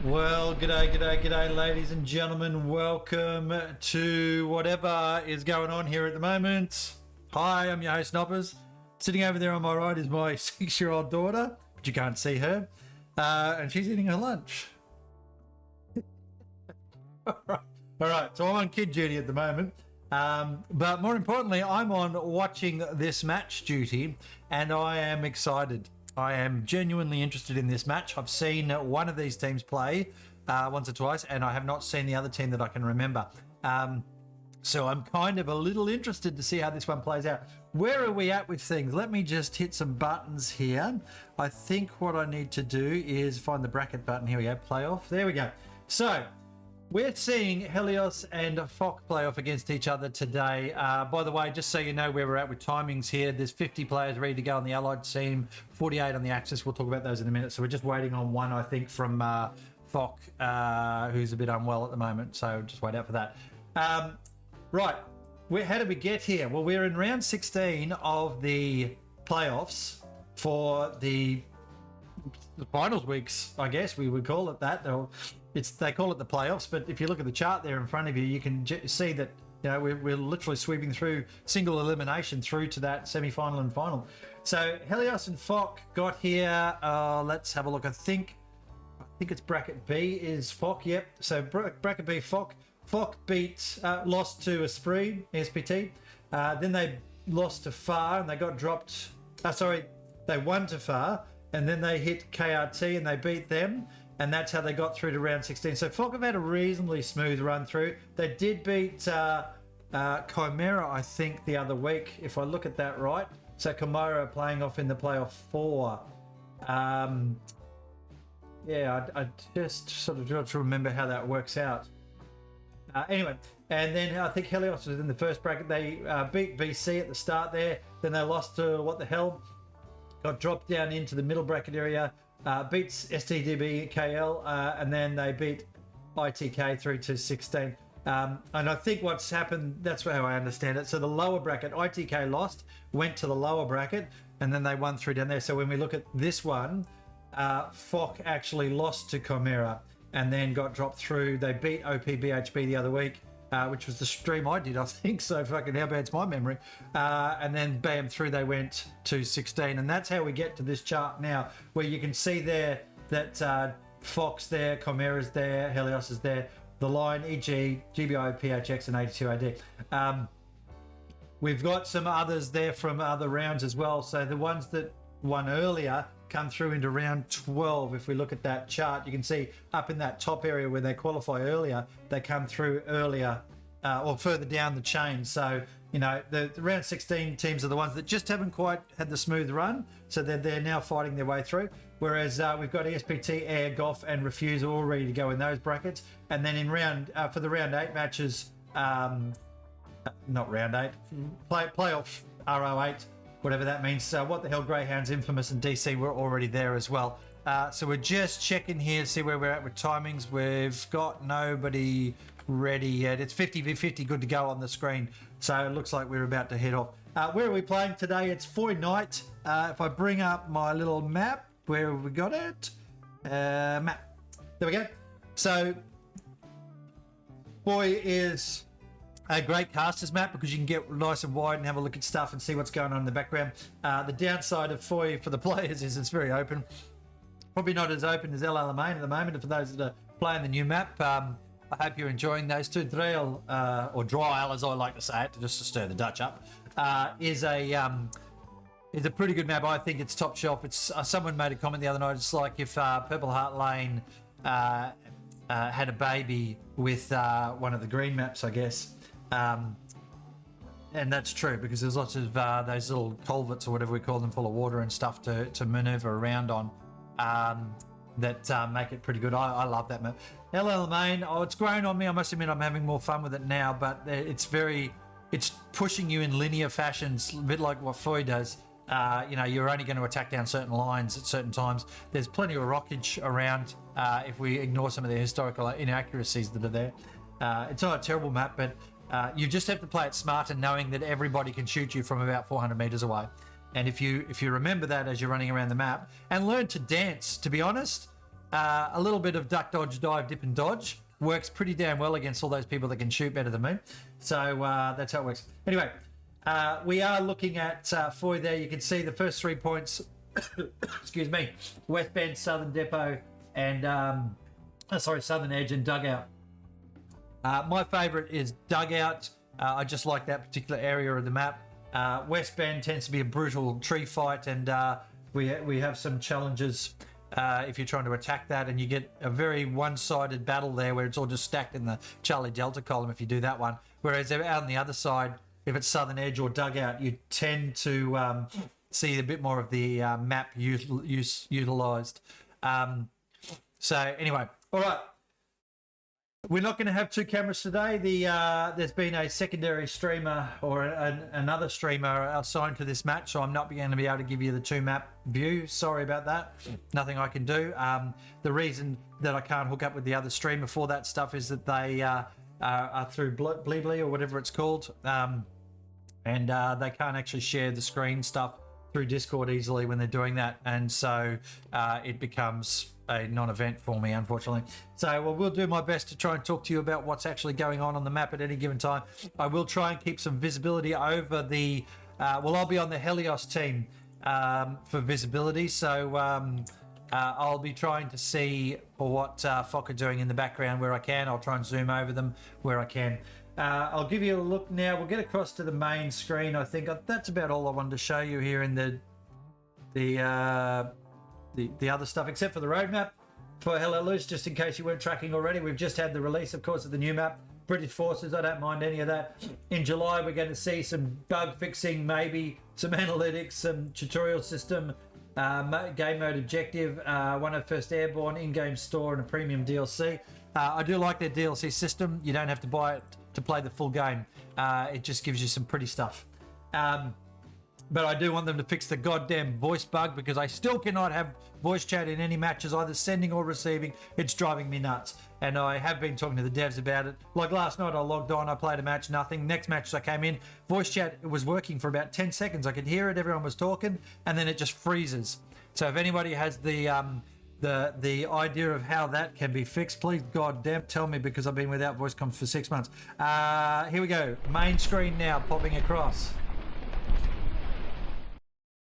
Well, g'day, ladies and gentlemen. Welcome to whatever is going on here at the moment. Hi, I'm your host, Noppers. Sitting over there on my right is my 6-year-old daughter, but you can't see her. And she's eating her lunch. All right, so I'm on kid duty at the moment. But more importantly, I'm on watching this match duty, and I am excited. I am genuinely interested in this match. I've seen one of these teams play once or twice, and I have not seen the other team that I can remember. So I'm kind of a little interested to see how this one plays out. Where are we at with things? Let me just hit some buttons here. I think what I need to do is find the bracket button. Here we go, playoff. There we go. So We're seeing Helios and FOC play off against each other today. By the way, just so you know where we're at with timings here, there's 50 players ready to go on the Allied team, 48 on the Axis. We'll talk about those in a minute. So we're just waiting on one, I think, from FOC, who's a bit unwell at the moment. So just wait out for that. Right, how did we get here? Well, we're in round 16 of the playoffs for the finals weeks, I guess we would call it that. They call it the playoffs, but if you look at the chart there in front of you, you can see that we're literally sweeping through single elimination through to that semi-final and final. So Helios and FOC got here. Let's have a look. I think it's bracket B is FOC. Yep. So bracket B, FOC. FOC lost to Esprit, SPT. Then they lost to FAR and they got dropped. They won to FAR and then they hit KRT and they beat them. And that's how they got through to round 16. So FOC have had a reasonably smooth run through. They did beat Chimera, I think, the other week, if I look at that right. So Chimera playing off in the playoff 4. I just sort of got to remember how that works out. Anyway, and then I think Helios was in the first bracket. They beat BC at the start there. Then they lost to what the hell? Got dropped down into the middle bracket area. Beats STDB KL, and then they beat ITK 3-16. And I think what's happened, that's how I understand it. So the lower bracket, ITK lost, went to the lower bracket, and then they won through down there. So when we look at this one, FOC actually lost to Chimera and then got dropped through. They beat OPBHB the other week, which was the stream I did, I think. So fucking how bad's my memory? And then bam, through they went to 16. And that's how we get to this chart now, where you can see there that FOC's there, Chimera's there, Helios is there, the line, e.g. GBI, PHX, and 82AD. We've got some others there from other rounds as well. So the ones that won earlier come through into round 12. If we look at that chart, you can see up in that top area where they qualify earlier, they come through earlier or further down the chain. So, the round 16 teams are the ones that just haven't quite had the smooth run. So they're now fighting their way through. Whereas we've got ESPT, Air, Goff, and Refuse all ready to go in those brackets. And then in for the round 8 matches, not round 8, playoff RO8, whatever that means. What the hell, Greyhounds, Infamous, and DC were already there as well. So we're just checking here to see where we're at with timings. We've got nobody ready yet. It's 50v50, good to go on the screen. So it looks like we're about to head off. Where are we playing today? It's Foy Night. If I bring up my little map, where have we got it? Map. There we go. So Foy is a great casters map because you can get nice and wide and have a look at stuff and see what's going on in the background. The downside of Foy for the players is it's very open. Probably not as open as El Alamein at the moment. And for those that are playing the new map, I hope you're enjoying those two. Driel, or Driel as I like to say it, just to stir the Dutch up, is a pretty good map. I think it's top shelf. It's someone made a comment the other night. It's like if Purple Heart Lane had a baby with one of the green maps, I guess. And that's true because there's lots of those little culverts or whatever we call them, full of water and stuff to maneuver around on, that make it pretty good. I love that map. El Alamein, it's grown on me. I must admit I'm having more fun with it now, but it's pushing you in linear fashions, a bit like what Foy does. You're only going to attack down certain lines at certain times. There's plenty of rockage around if we ignore some of the historical inaccuracies that are there. It's not a terrible map, but you just have to play it smart and knowing that everybody can shoot you from about 400 meters away. And if you remember that as you're running around the map and learn to dance, to be honest, a little bit of duck, dodge, dive, dip and dodge works pretty damn well against all those people that can shoot better than me. So that's how it works. Anyway, we are looking at Foy there. You can see the first 3 points, excuse me, West Bend, Southern Depot, and Southern Edge and Dugout. My favourite is Dugout. I just like that particular area of the map. West Bend tends to be a brutal tree fight, and we have some challenges if you're trying to attack that, and you get a very one-sided battle there where it's all just stacked in the Charlie Delta column if you do that one. Whereas out on the other side, if it's Southern Edge or Dugout, you tend to see a bit more of the map utilised. So anyway, all right. We're not going to have two cameras today. There's been a secondary streamer or another streamer assigned to this match, so I'm not going to be able to give you the two map view. Sorry about that. Nothing I can do. The reason that I can't hook up with the other streamer for that stuff is that they are through Bleebly or whatever it's called, and they can't actually share the screen stuff through Discord easily when they're doing that, and so it becomes a non-event for me, unfortunately. So we'll do my best to try and talk to you about what's actually going on the map at any given time. I will try and keep some visibility over the I'll be on the Helios team for visibility, so I'll be trying to see what FOC are doing in the background where I can. I'll try and zoom over them where I can. I'll give you a look now. We'll get across to the main screen. I think that's about all I wanted to show you here in the other stuff, except for the roadmap for HELIOS, just in case you weren't tracking already. We've just had the release, of course, of the new map, British Forces. I don't mind any of that. In July, we're going to see some bug fixing, maybe some analytics, some tutorial system, game mode objective, 101st Airborne, in-game store, and a premium DLC. I do like their DLC system. You don't have to buy it to play the full game. It just gives you some pretty stuff. But I do want them to fix the goddamn voice bug, because I still cannot have voice chat in any matches, either sending or receiving. It's driving me nuts. And I have been talking to the devs about it. Like last night, I logged on, I played a match, nothing. Next match I came in, voice chat, it was working for about 10 seconds. I could hear it, everyone was talking, and then it just freezes. So if anybody has the idea of how that can be fixed, please goddamn tell me, because I've been without voice comms for 6 months. Here we go. Main screen now, popping across.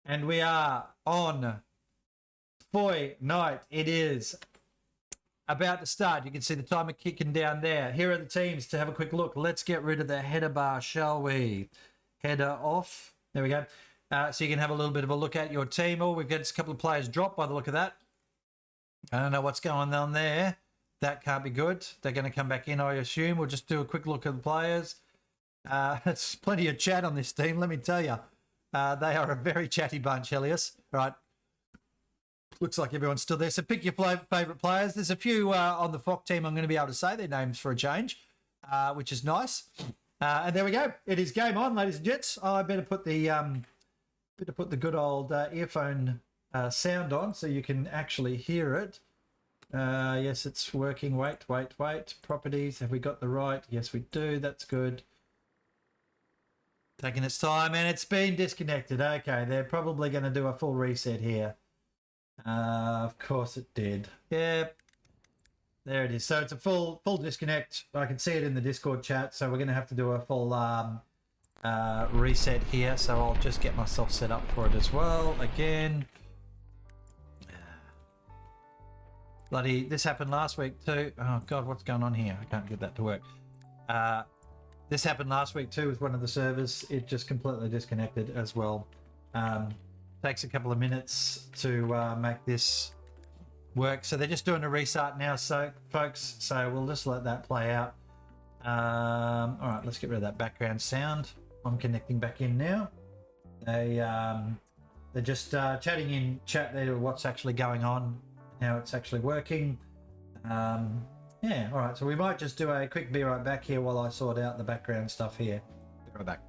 And we are on Foy night. It is about to start. You can see the timer kicking down there. Here are the teams to have a quick look. Let's get rid of the header bar, shall we? Header off. There we go. So you can have a little bit of a look at your team. Oh, we've got a couple of players dropped by the look of that. I don't know what's going on there. That can't be good. They're going to come back in, I assume. We'll just do a quick look at the players. There's plenty of chat on this team, let me tell you. They are a very chatty bunch, Helios. Right. Looks like everyone's still there. So pick your favourite players. There's a few on the FOC team I'm going to be able to say their names for a change, which is nice. And there we go. It is game on, ladies and gents. Oh, I better put the good old earphone sound on so you can actually hear it. Yes, it's working. Wait. Properties. Have we got the right? Yes, we do. That's good. Taking its time, and it's been disconnected. Okay, they're probably going to do a full reset here. Of course it did. Yeah, there it is. So it's a full disconnect. I can see it in the Discord chat, so we're going to have to do a full reset here. So I'll just get myself set up for it as well. Again. Bloody, this happened last week too. Oh, God, what's going on here? I can't get that to work. This happened last week too with one of the servers. It just completely disconnected as well. Takes a couple of minutes to make this work. So they're just doing a restart now, so folks. So we'll just let that play out. All right, let's get rid of that background sound. I'm connecting back in now. They're just chatting in chat there what's actually going on, how it's actually working. Yeah, all right, so we might just do a quick be right back here while I sort out the background stuff here. Be right back.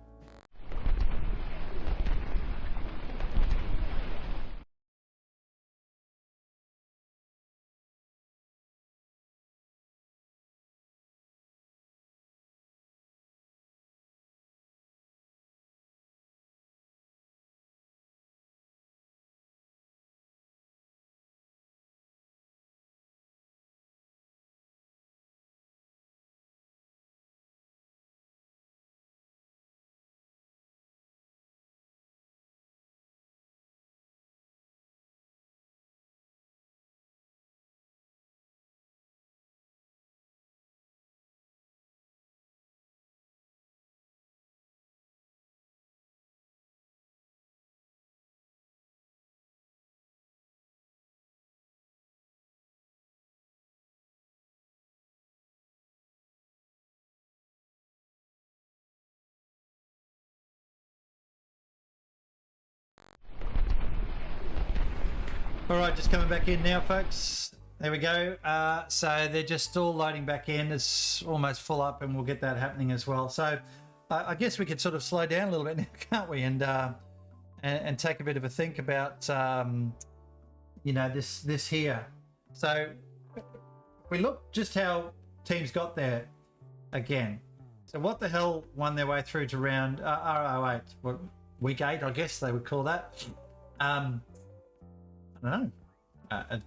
All right, just coming back in now, folks. There we go. So they're just still loading back in. It's almost full up, and we'll get that happening as well. So I guess we could sort of slow down a little bit now, can't we? And take a bit of a think about, you know, this here. So we look just how teams got there again. So what the hell won their way through to round RO8? What, week 8, I guess they would call that. I don't know.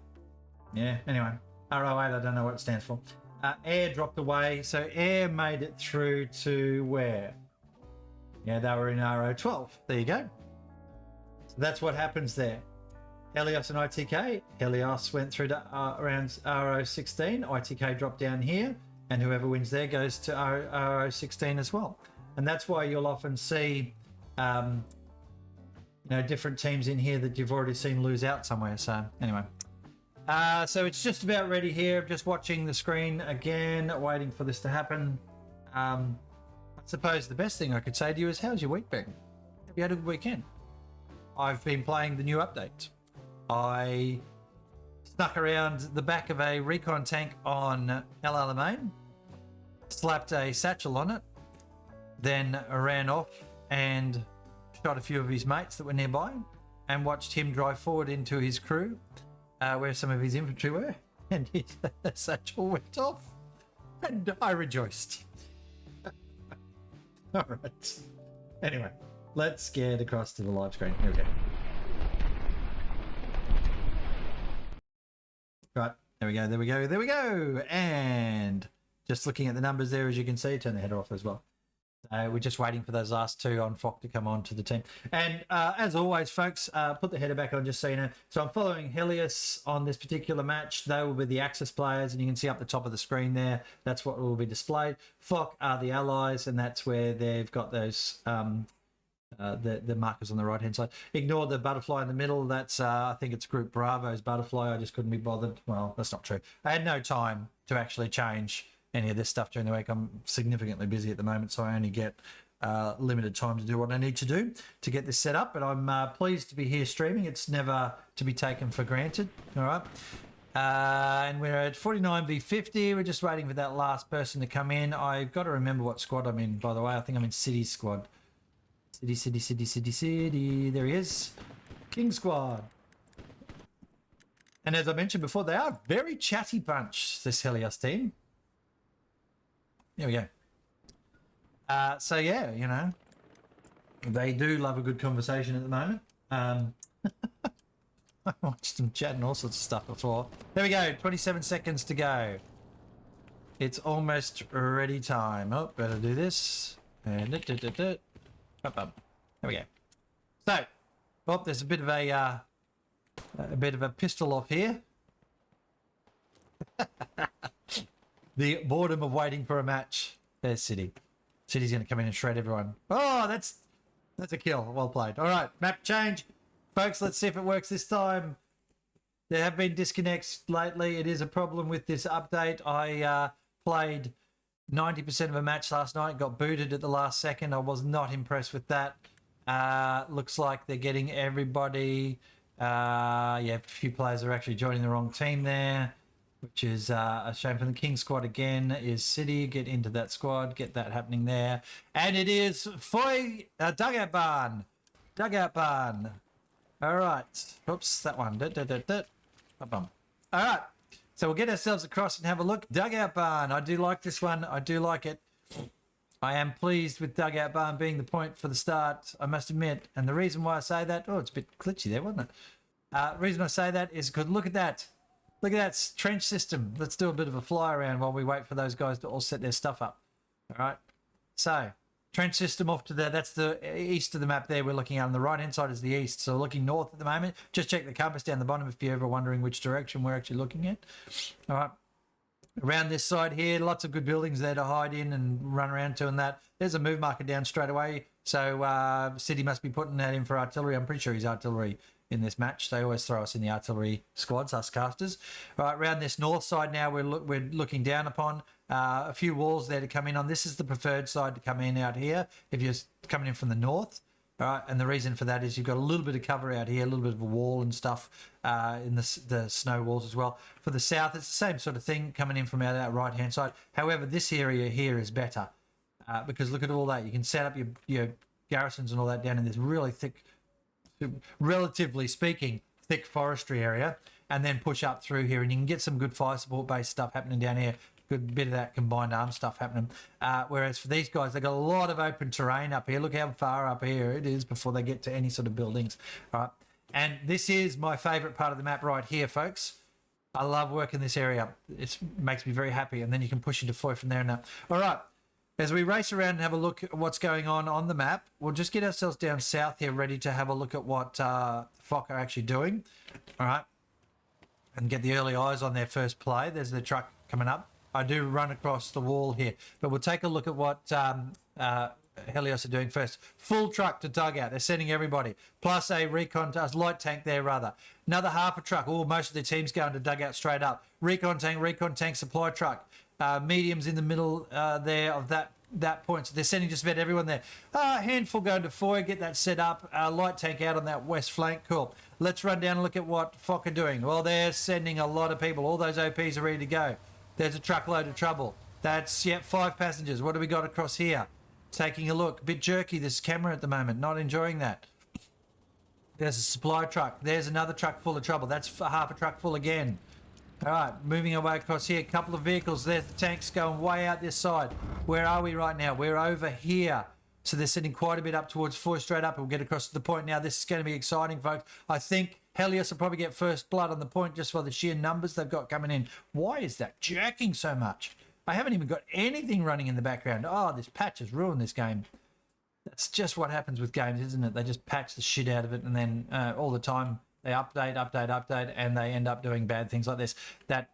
Yeah, anyway, RO8, I don't know what it stands for. Air dropped away, so Air made it through to where? Yeah, they were in RO12. There you go. So that's what happens there. Helios and ITK. Helios went through to rounds RO16. ITK dropped down here, and whoever wins there goes to RO16 as well. And that's why you'll often see, you know, different teams in here that you've already seen lose out somewhere. So anyway. So it's just about ready here. I'm just watching the screen again, waiting for this to happen. I suppose the best thing I could say to you is, how's your week been? Have you had a good weekend? I've been playing the new update. I snuck around the back of a recon tank on El Alamein, slapped a satchel on it, then ran off and shot a few of his mates that were nearby and watched him drive forward into his crew. Where some of his infantry were, and his satchel went off, and I rejoiced. All right. Anyway, let's get across to the live screen. Here we go. Right, there we go, there we go, there we go. And just looking at the numbers there, as you can see, turn the header off as well. We're just waiting for those last two on FOC to come on to the team. And as always, folks, put the header back on just so you know. So I'm following Helios on this particular match. They will be the Axis players, and you can see up the top of the screen there, that's what will be displayed. FOC are the allies, and that's where they've got those the markers on the right-hand side. Ignore the butterfly in the middle. That's, I think it's Group Bravo's butterfly. I just couldn't be bothered. Well, that's not true. I had no time to actually change any of this stuff during the week. I'm significantly busy at the moment, so I only get limited time to do what I need to do to get this set up. But I'm pleased to be here streaming. It's never to be taken for granted. All right. And we're at 49 v 50. We're just waiting for that last person to come in. I've got to remember what squad I'm in, by the way. I think I'm in City squad. City. There he is. King squad. And as I mentioned before, they are a very chatty bunch, this Helios team. There we go. So yeah, you know, they do love a good conversation at the moment. I watched them chatting all sorts of stuff before. There we go. 27 seconds to go. It's almost ready time. Oh, better do this. And there we go. So, oh, there's a bit of a pistol off here. The boredom of waiting for a match. There's City. City's going to come in and shred everyone. Oh, that's a kill. Well played. All right, map change. Folks, let's see if it works this time. There have been disconnects lately. It is a problem with this update. I played 90% of a match last night, got booted at the last second. I was not impressed with that. Looks like they're getting everybody. Yeah, a few players are actually joining the wrong team there, which is a shame. For the King squad again is City. Get into that squad, get that happening there. And it is Foy Dugout Barn. Dugout Barn. All right. Oops, that one. All right. So we'll get ourselves across and have a look. Dugout Barn. I do like this one. I do like it. I am pleased with Dugout Barn being the point for the start, I must admit. And the reason why I say that, oh, it's a bit glitchy there, wasn't it? The reason I say that is because look at that. Look at that trench system. Let's do a bit of a fly around while we wait for those guys to all set their stuff up. All right. So trench system off to that's the east of the map there we're looking at. On the right-hand side is the east. So we're looking north at the moment. Just check the compass down the bottom if you're ever wondering which direction we're actually looking at. All right. Around this side here, lots of good buildings there to hide in and run around to and that. There's a move marker down straight away. So City must be putting that in for artillery. I'm pretty sure he's artillery in this match. They always throw us in the artillery squads, us casters. All right, around this north side now we're looking down upon a few walls there to come in on. This is the preferred side to come in out here if you're coming in from the north. All right, and the reason for that is you've got a little bit of cover out here, a little bit of a wall and stuff in the snow walls as well. For the south, it's the same sort of thing coming in from out that right-hand side. However, this area here is better because look at all that. You can set up your garrisons and all that down in this really thick, relatively speaking, thick forestry area, and then push up through here, and you can get some good fire support-based stuff happening down here. Good bit of that combined arm stuff happening. Whereas for these guys, they've got a lot of open terrain up here. Look how far up here it is before they get to any sort of buildings. All right. And this is my favourite part of the map right here, folks. I love working this area. It makes me very happy. And then you can push into Foy from there and that. All right. As we race around and have a look at what's going on the map, we'll just get ourselves down south here, ready to have a look at what FOC are actually doing. All right. And get the early eyes on their first play. There's the truck coming up. I do run across the wall here, but we'll take a look at what Helios are doing first. Full truck to dugout. They're sending everybody. Plus a light tank there, rather. Another half a truck. Oh, most of the team's going to dugout straight up. Recon tank, supply truck. Mediums in the middle there of that point. So they're sending just about everyone there. A handful going to Foy, get that set up. Light tank out on that west flank. Cool. Let's run down and look at what FOC are doing. Well, they're sending a lot of people. All those OPs are ready to go. There's a truckload of trouble. That's, 5 passengers. What do we got across here? Taking a look. A bit jerky, this camera at the moment. Not enjoying that. There's a supply truck. There's another truck full of trouble. That's half a truck full again. All right, moving our way across here. A couple of vehicles. There's the tanks going way out this side. Where are we right now? We're over here. So they're sending quite a bit up towards Foy straight up. We'll get across to the point now. This is going to be exciting, folks. I think Helios will probably get first blood on the point just for the sheer numbers they've got coming in. Why is that jerking so much? I haven't even got anything running in the background. Oh, this patch has ruined this game. That's just what happens with games, isn't it? They just patch the shit out of it, and then all the time they update, and they end up doing bad things like this. That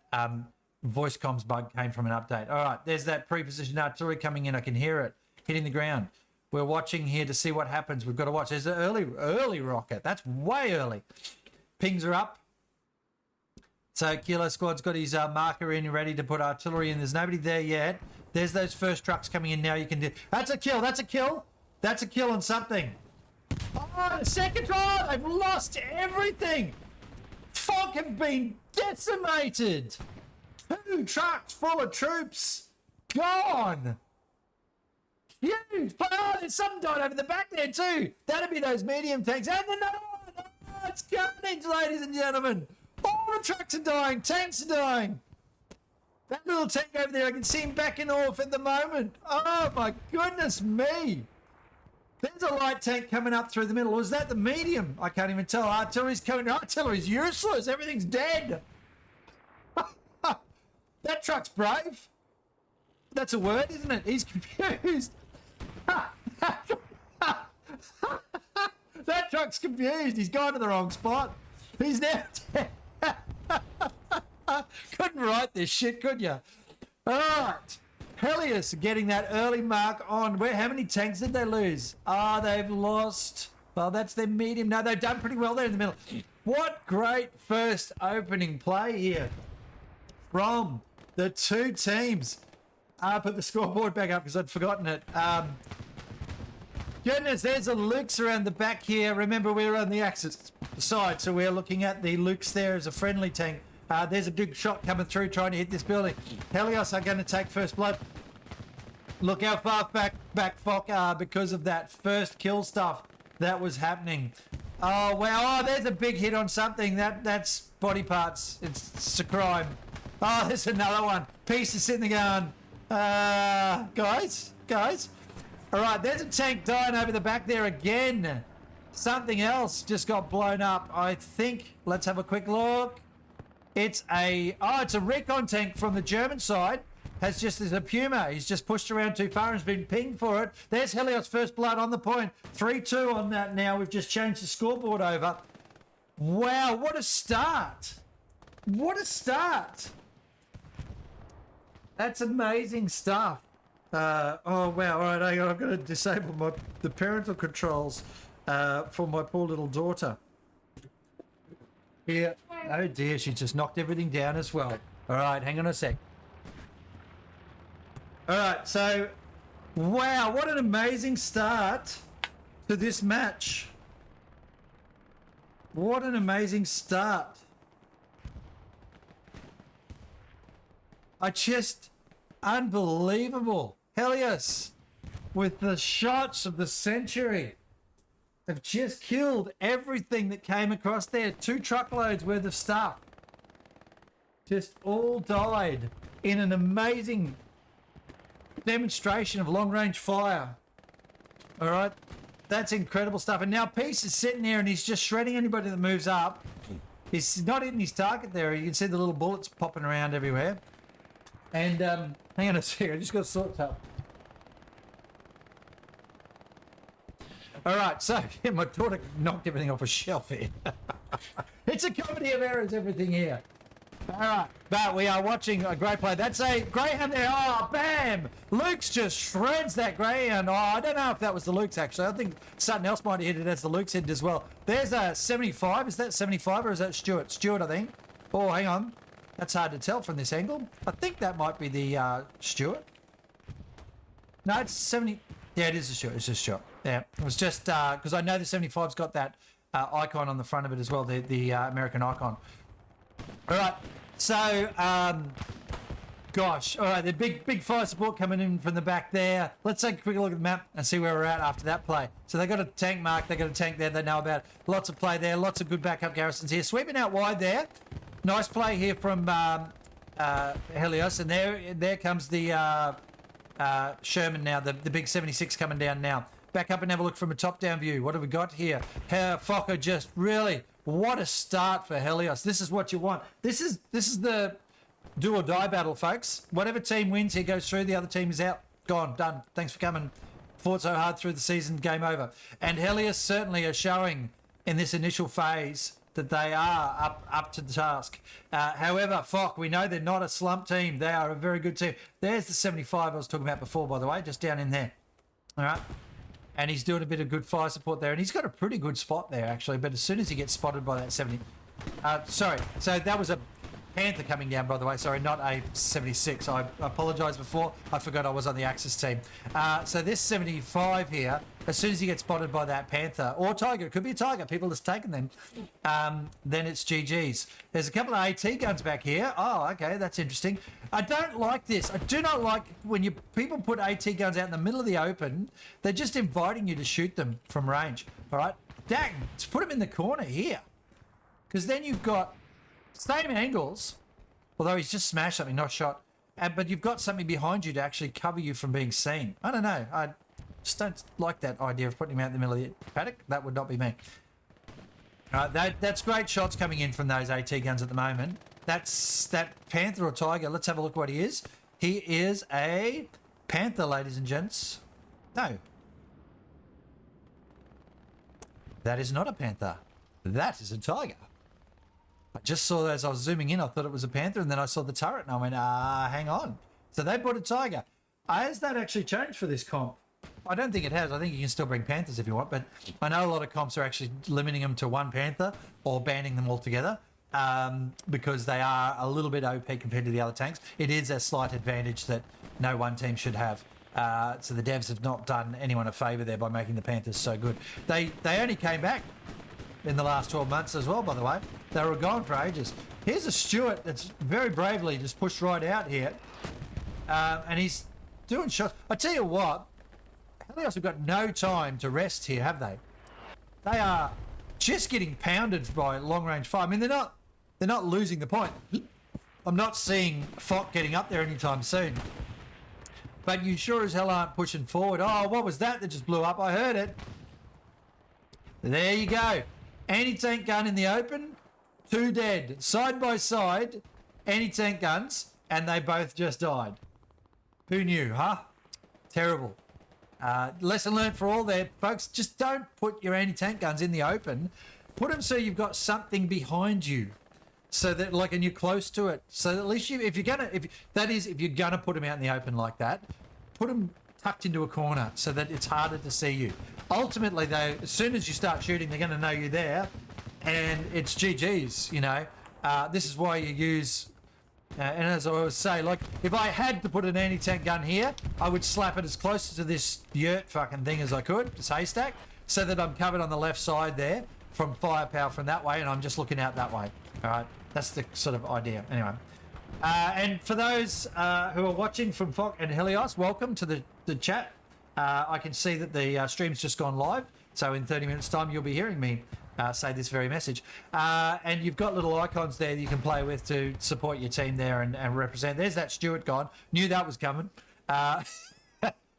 voice comms bug came from an update. All right, there's that pre-positioned artillery coming in. I can hear it hitting the ground. We're watching here to see what happens. We've got to watch. There's an early rocket. That's way early. Pings are up. So Kilo Squad's got his marker in, ready to put artillery in. There's nobody there yet. There's those first trucks coming in now. You can do. That's a kill. That's a kill. That's a kill on something. Oh, the second try. They've lost everything. FOC have been decimated. 2 trucks full of troops. Gone. Huge. Oh, there's something died over the back there too. That'd be those medium tanks. And another one. Oh, it's carnage, ladies and gentlemen. All the trucks are dying. Tanks are dying. That little tank over there, I can see him backing off at the moment. Oh my goodness me. There's a light tank coming up through the middle. Or is that the medium? I can't even tell. Artillery's coming. Artillery's useless. Everything's dead. That truck's brave. That's a word, isn't it? He's confused. That truck's confused. He's gone to the wrong spot. He's now dead. Couldn't write this shit, could you? All right. Helios getting that early mark on. How many tanks did they lose? They've lost. Well, that's their medium. No, they've done pretty well there in the middle. What great first opening play here from the 2 teams. Put the scoreboard back up because I'd forgotten it. Goodness, there's a Luke's around the back here. Remember, we're on the axis side, so we're looking at the Luke's there as a friendly tank. There's a big shot coming through trying to hit this building. Helios are going to take first blood. Look how far back FOC are because of that first kill stuff that was happening. Oh, wow. Oh, there's a big hit on something. That's body parts. It's a crime. Oh, there's another one. Pieces sitting there going, guys. All right, there's a tank dying over the back there again. Something else just got blown up, I think. Let's have a quick look. It's a recon tank from the German side. There's a Puma. He's just pushed around too far and has been pinged for it. There's Helios first blood on the point. 3-2 on that now. We've just changed the scoreboard over. Wow, what a start. What a start. That's amazing stuff. Oh, wow. All right, hang on. I've got to disable the parental controls for my poor little daughter. Here. Oh, dear. She just knocked everything down as well. All right, hang on a sec. All right, so, wow, what an amazing start to this match. What an amazing start. Unbelievable. Helios with the shots of the century have just killed everything that came across there. 2 truckloads worth of stuff. Just all died in an amazing demonstration of long-range fire. All right, that's incredible stuff. And now Peace is sitting there and he's just shredding anybody that moves up. He's not hitting his target there. You can see the little bullets popping around everywhere. And hang on a second, I just got to sort that. All right, so yeah, my daughter knocked everything off a shelf here. It's a comedy of errors, everything here. All right, but we are watching a great play. That's a greyhound there. Oh, bam! Luke's just shreds that greyhound. Oh, I don't know if that was the Luke's, actually. I think something else might have hit it as the Luke's hit as well. There's a 75. Is that 75 or is that Stuart? Stuart, I think. Oh, hang on. That's hard to tell from this angle. I think that might be the Stuart. No, it's 70. Yeah, it is a Stuart. It's just Stuart. Yeah, it was just because I know the 75's got that icon on the front of it as well, the American icon. All right, so gosh, all right, the big fire support coming in from the back there. Let's take a quick look at the map and see where we're at after that play. So they got a tank mark, they got a tank there they know about. Lots of play there, lots of good backup garrisons here. Sweeping out wide there. Nice play here from Helios, and there comes the Sherman now, the big 76 coming down now. Back up and have a look from a top-down view. What have we got here? FOC just really, what a start for Helios. This is what you want. This is the do or die battle, folks. Whatever team wins here goes through. The other team is out, gone, done. Thanks for coming. Fought so hard through the season, game over. And Helios certainly are showing in this initial phase that they are up to the task. However, FOC, we know they're not a slump team. They are a very good team. There's the 75 I was talking about before, by the way, just down in there. All right. And he's doing a bit of good fire support there. And he's got a pretty good spot there, actually. But as soon as he gets spotted by that 70... sorry. So that was a Panther coming down, by the way. Sorry, not a 76. I apologise before. I forgot I was on the Axis team. So this 75 here, as soon as he gets spotted by that Panther, or Tiger, it could be a Tiger, people have taken them, then it's GG's. There's a couple of AT guns back here. Oh, okay, that's interesting. I don't like this. I do not like when people put AT guns out in the middle of the open. They're just inviting you to shoot them from range. All right, dang, let's put them in the corner here. Because then you've got same angles, although he's just smashed something, not shot. But you've got something behind you to actually cover you from being seen. I don't know. I just don't like that idea of putting him out in the middle of the paddock. That would not be me. That's great shots coming in from those AT guns at the moment. That's that Panther or Tiger. Let's have a look what he is. He is a Panther, ladies and gents. No. That is not a Panther. That is a Tiger. I just saw as I was zooming in, I thought it was a Panther, and then I saw the turret and I went, hang on. So they bought a Tiger. Has that actually changed for this comp? I don't think it has. I think you can still bring Panthers if you want, but I know a lot of comps are actually limiting them to one Panther or banning them altogether because they are a little bit OP compared to the other tanks. It is a slight advantage that no one team should have. So the devs have not done anyone a favour there by making the Panthers so good. They only came back in the last 12 months as well, by the way. They were gone for ages. Here's a Stuart that's very bravely just pushed right out here. And he's doing shots. I tell you what, Helios have got no time to rest here, have they? They are just getting pounded by long-range fire. I mean, they're not losing the point. I'm not seeing FOC getting up there anytime soon. But you sure as hell aren't pushing forward. Oh, what was that just blew up? I heard it. There you go. Anti-tank gun in the open, 2 dead. Side by side, anti-tank guns, and they both just died. Who knew, huh? Terrible. Lesson learned for all there, folks. Just don't put your anti-tank guns in the open. Put them so you've got something behind you, so that and you're close to it. So at least if you're gonna put them out in the open like that, put them tucked into a corner so that it's harder to see you. Ultimately, though, as soon as you start shooting, they're going to know you're there, and it's GG's. You know, this is why you use. And as I always say, if I had to put an anti-tank gun here, I would slap it as close to this yurt fucking thing as I could, this haystack, so that I'm covered on the left side there from firepower from that way, and I'm just looking out that way. All right, that's the sort of idea. Anyway, and for those who are watching from FOC and Helios, welcome to the chat. I can see that the stream's just gone live, so in 30 minutes time you'll be hearing me say this very message. And you've got little icons there that you can play with to support your team there and represent. There's that Stuart gone. Knew that was coming.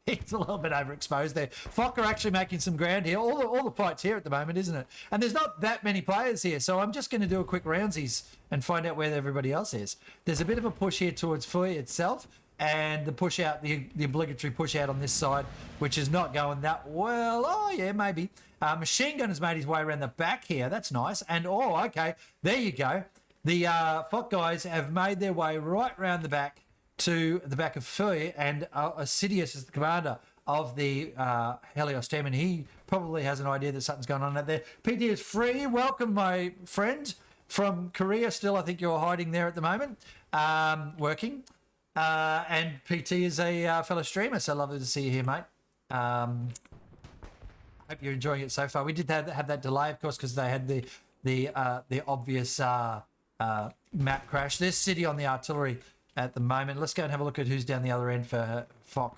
He's a little bit overexposed there. FOC are actually making some ground here. All the fights here at the moment, isn't it? And there's not that many players here, so I'm just going to do a quick roundsies and find out where everybody else is. There's a bit of a push here towards FOI itself, and the push out, the obligatory push out on this side, which is not going that well. Oh, yeah, maybe. Machine Gun has made his way around the back here. That's nice. And, oh, okay, there you go. The FOC guys have made their way right round the back to the back of FOI, and Sidious is the commander of the Helios team, and he probably has an idea that something's going on out there. PT is free. Welcome, my friend from Korea. Still, I think you're hiding there at the moment, working. And PT is a fellow streamer, so lovely to see you here, mate. Hope you're enjoying it so far. We did have that delay, of course, because they had the obvious map crash. There's City on the artillery at the moment. Let's go and have a look at who's down the other end for FOC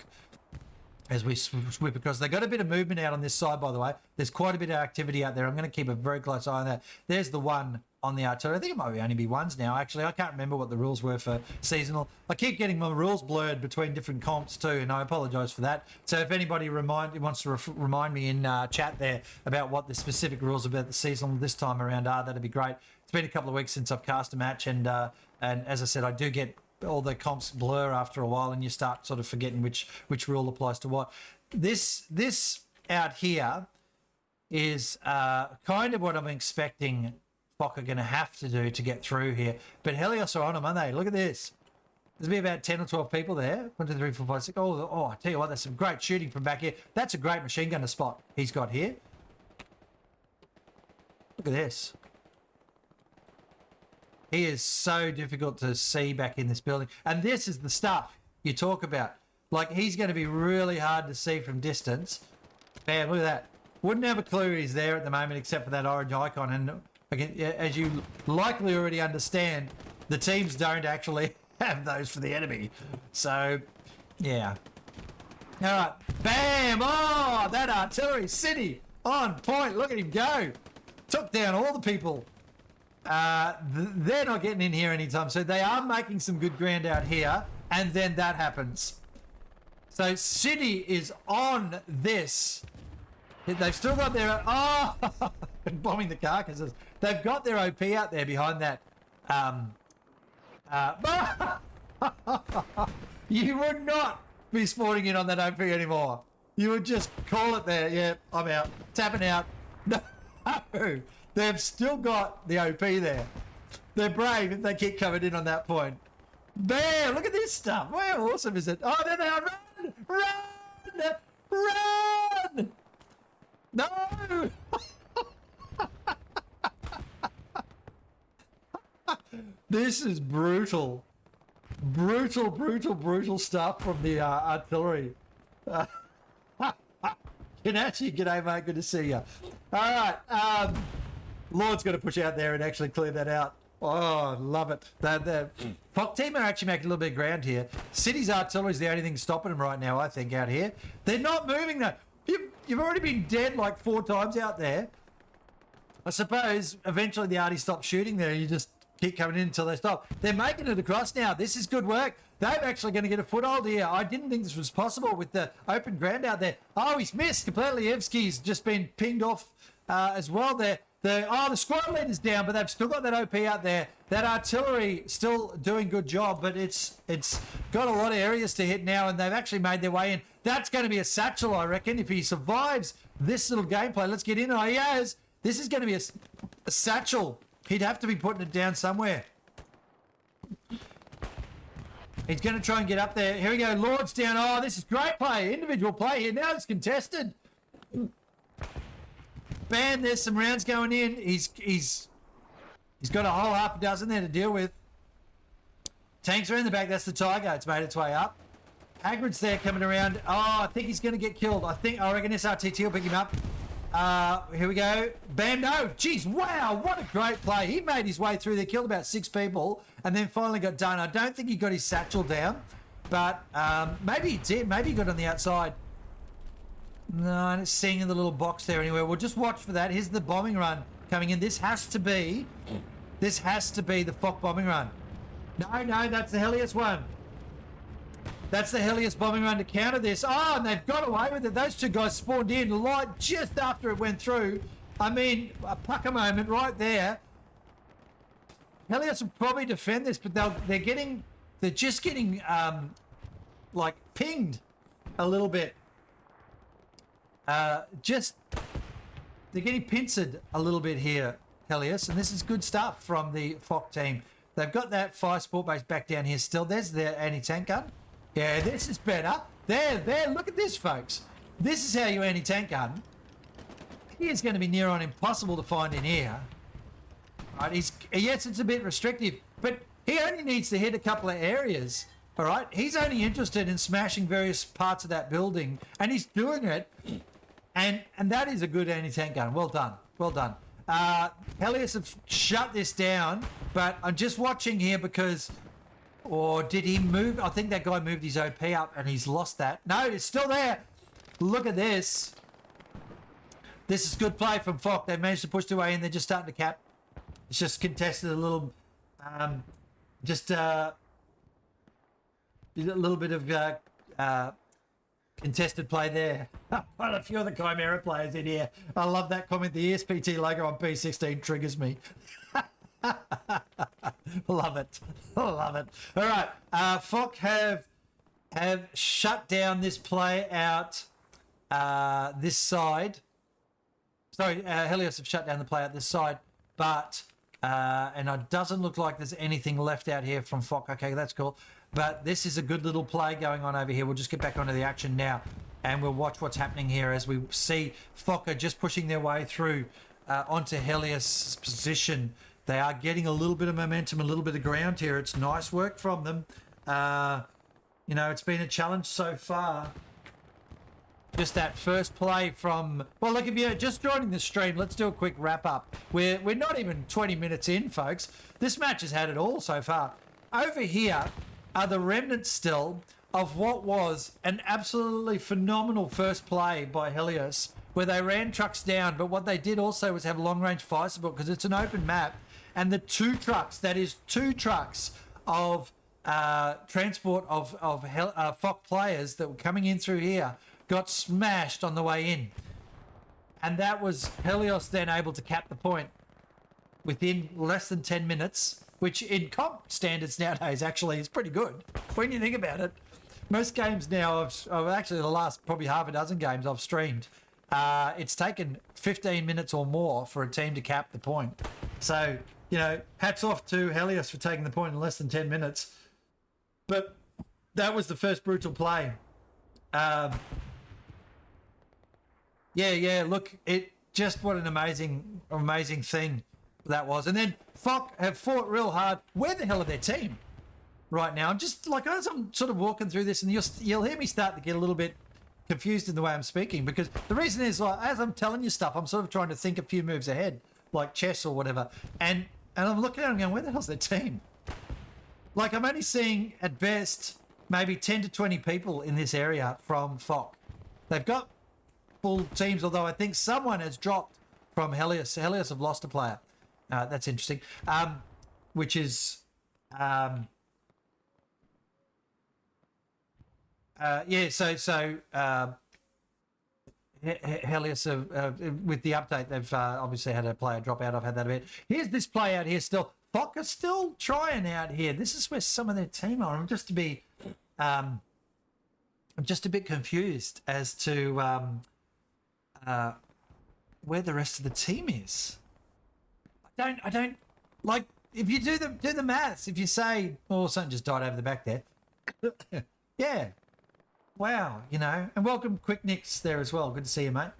as we sweep across. They got a bit of movement out on this side, by the way. There's quite a bit of activity out there. I'm going to keep a very close eye on that. There's the one on the artillery. I think it might only be ones now, actually. I can't remember what the rules were for seasonal. I keep getting my rules blurred between different comps too, and I apologise for that. So if anybody wants to remind me in chat there about what the specific rules about the seasonal this time around are, that'd be great. It's been a couple of weeks since I've cast a match, and as I said, I do get all the comps blur after a while, and you start sort of forgetting which rule applies to what. This out here is kind of what I'm expecting FOC are going to have to do to get through here. But Helios are on them, aren't they? Look at this. There's be about 10 or 12 people there. 1, 2, 3, 4, 5, 6. Oh, I tell you what, there's some great shooting from back here. That's a great machine gunner spot he's got here. Look at this. He is so difficult to see back in this building. And this is the stuff you talk about. Like, he's going to be really hard to see from distance. Man, look at that. Wouldn't have a clue he's there at the moment except for that orange icon. And again, as you likely already understand, the teams don't actually have those for the enemy. So, yeah. All right. Bam! Oh, that artillery city on point. Look at him go. Took down all the people. They're not getting in here anytime soon. They are making some good ground out here, and then that happens. So City is on this. They've still got their bombing the carcasses. They've got their OP out there behind that. You would not be spawning in on that OP anymore. You would just call it there. Yeah, I'm out. Tapping out. No. They've still got the OP there. They're brave if they keep coming in on that point. Bam! Look at this stuff. How awesome is it? Oh, there they are. Run! Run! Run! No! This is brutal. Brutal stuff from the artillery. G'day, g'day, mate. Good to see you. All right. Lord's got to push out there and actually clear that out. Oh, love it. The FOC team are actually making a little bit of ground here. City's artillery is the only thing stopping them right now, I think, out here. They're not moving, though. You've already been dead like 4 times out there. I suppose eventually the arty stops shooting there. You just keep coming in until they stop. They're making it across now. This is good work. They're actually going to get a foothold here. I didn't think this was possible with the open ground out there. Oh, he's missed completely. Evsky's just been pinged off as well there. The squad leader's down, but they've still got that OP out there. That artillery still doing good job, but it's got a lot of areas to hit now, and they've actually made their way in. That's going to be a satchel, I reckon, if he survives this little gameplay. Let's get in. Oh, he has. This is going to be a satchel. He'd have to be putting it down somewhere. He's going to try and get up there. Here we go. Lord's down. Oh, this is great play. Individual play here. Now it's contested. Bam, there's some rounds going in. He's got a whole half a dozen there to deal with. Tanks are in the back. That's the Tiger. It's made its way up. Hagrid's there coming around. Oh, I think he's going to get killed. I reckon SRTT will pick him up. Here we go. Bam, no. Jeez, wow, what a great play. He made his way through there, killed about 6 people, and then finally got done. I don't think he got his satchel down, but maybe he did. Maybe he got on the outside. No, I'm not seeing in the little box there anywhere. We'll just watch for that. Here's the bombing run coming in. This has to be the FOC bombing run. No, that's the Helios one. That's the Helios bombing run to counter this. Oh, and they've got away with it. Those two guys spawned in light just after it went through. I mean, a pucker moment right there. Helios will probably defend this, but they're just getting like pinged a little bit. They're getting pincered a little bit here, Helios, and this is good stuff from the FOC team. They've got that fire sport base back down here still. There's their anti-tank gun. Yeah, this is better. There, look at this, folks. This is how you anti-tank gun. He is going to be near on impossible to find in here. Right, yes, it's a bit restrictive, but he only needs to hit a couple of areas. All right, he's only interested in smashing various parts of that building, and he's doing it. And that is a good anti-tank gun. Well done. Well done. Helios have shut this down, but I'm just watching here because... Or did he move? I think that guy moved his OP up and he's lost that. No, it's still there. Look at this. This is good play from FOC. They managed to push their way in. They're just starting to cap. It's just contested a little... a little bit of... contested play there. A few of the Chimera players in here. I love that comment. The ESPT logo on P16 triggers me. Love it. Love it. All right. FOC have shut down this play out this side. Sorry, Helios have shut down the play out this side, but and it doesn't look like there's anything left out here from FOC. Okay, that's cool. But this is a good little play going on over here. We'll just get back onto the action now, and we'll watch what's happening here as we see FOC are just pushing their way through onto Helios' position. They are getting a little bit of momentum, a little bit of ground here. It's nice work from them. You know, it's been a challenge so far. Just that first play from... Well, look, if you're just joining the stream, let's do a quick wrap-up. We're not even 20 minutes in, folks. This match has had it all so far. Over here are the remnants still of what was an absolutely phenomenal first play by Helios, where they ran trucks down, but what they did also was have long-range fire support because it's an open map, and the 2 trucks, that is 2 trucks of transport of FOC players that were coming in through here, got smashed on the way in. And that was Helios then able to cap the point within less than 10 minutes, which in comp standards nowadays actually is pretty good when you think about it. Most games now, of actually the last probably half a dozen games I've streamed, it's taken 15 minutes or more for a team to cap the point. So, you know, hats off to Helios for taking the point in less than 10 minutes. But that was the first brutal play. Yeah, look, it just what an amazing thing that was. And then FOC have fought real hard. Where the hell are their team right now? I'm just like, as I'm sort of walking through this, and you'll hear me start to get a little bit confused in the way I'm speaking, because the reason is, like, as I'm telling you stuff, I'm sort of trying to think a few moves ahead, like chess or whatever. And I'm looking at them going, where the hell's their team? Like, I'm only seeing at best maybe 10 to 20 people in this area from FOC. They've got full teams, although I think someone has dropped from Helios. Helios have lost a player. That's interesting. Which is... Helios have, with the update, they've obviously had a player drop out. I've had that a bit. Here's this play out here still. FOC are still trying out here. This is where some of their team are. I'm just a bit confused as to where the rest of the team is. I don't like, if you do the maths. If you say, oh, something just died over the back there. Yeah. Wow, you know, and welcome Quick Nicks there as well. Good to see you, mate.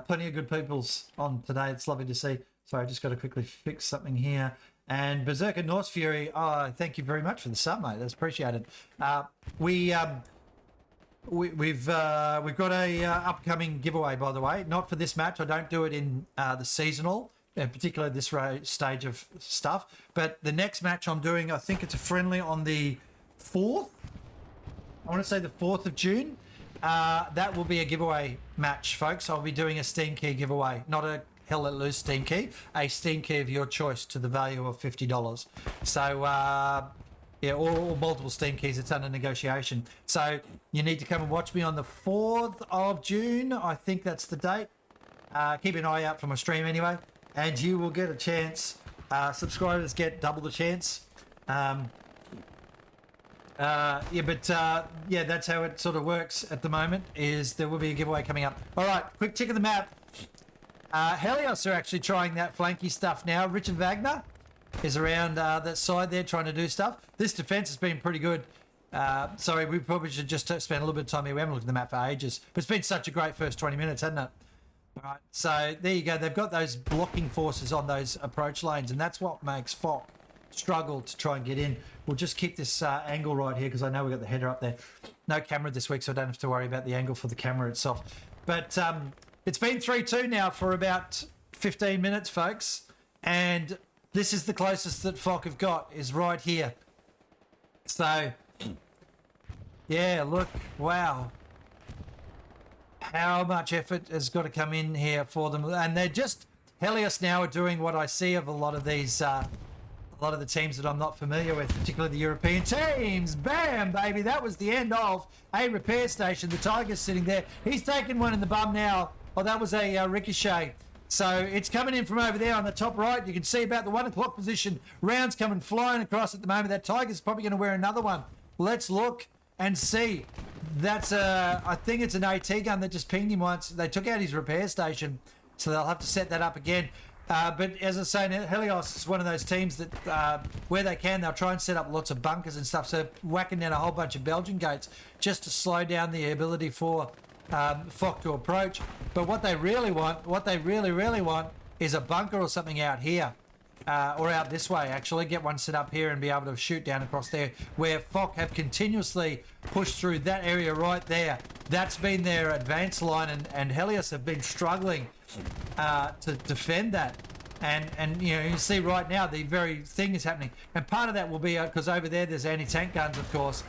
Plenty of good people's on today. It's lovely to see. Sorry, I just got to quickly fix something here. And Berserker Norse Fury, oh, thank you very much for the sub, mate. That's appreciated. we've got a upcoming giveaway, by the way. Not for this match. I don't do it in the seasonal, in particular this stage of stuff. But the next match I'm doing, I think it's a friendly on the 4th. I want to say the 4th of June. That will be a giveaway match, folks. I'll be doing a Steam key giveaway, not a Hell Let Loose Steam key, a Steam key of your choice to the value of $50. So, yeah, or multiple Steam keys. It's under negotiation. So you need to come and watch me on the 4th of June. I think that's the date. Keep an eye out for my stream anyway, and you will get a chance. Subscribers get double the chance. Yeah, that's how it sort of works at the moment, is there will be a giveaway coming up. All right, quick check of the map. Helios are actually trying that flanky stuff now. Richard Wagner is around that side there trying to do stuff. This defense has been pretty good. Sorry, we probably should just spend a little bit of time here. We haven't looked at the map for ages, but it's been such a great first 20 minutes, hasn't it? All right, so there you go. They've got those blocking forces on those approach lanes, and that's what makes FOC struggle to try and get in. We'll just keep this angle right here because I know we've got the header up there. No camera this week, so I don't have to worry about the angle for the camera itself. But it's been 3-2 now for about 15 minutes, folks, and this is the closest that FOC have got, is right here. So, yeah, look, wow. How much effort has got to come in here for them. And they're just, Helios now are doing what I see of a lot of these, a lot of the teams that I'm not familiar with, particularly the European teams. Bam, baby, that was the end of a repair station. The Tiger's sitting there. He's taken one in the bum now. Oh, that was a ricochet. So it's coming in from over there on the top right. You can see about the 1 o'clock position. Rounds coming flying across at the moment. That Tiger's probably going to wear another one. Let's look and see. That's I think it's an AT gun that just pinged him once. They took out his repair station, so they'll have to set that up again. But as I say, Helios is one of those teams that where they can, they'll try and set up lots of bunkers and stuff. So whacking down a whole bunch of Belgian gates just to slow down the ability for FOC to approach. But what they really want, what they really want, is a bunker or something out here. Or out this way, actually. Get one set up here and be able to shoot down across there, where FOC have continuously pushed through that area right there. That's been their advance line, and Helios have been struggling to defend that. And you know, you see right now the very thing is happening. And part of that will be because over there there's anti-tank guns, of course.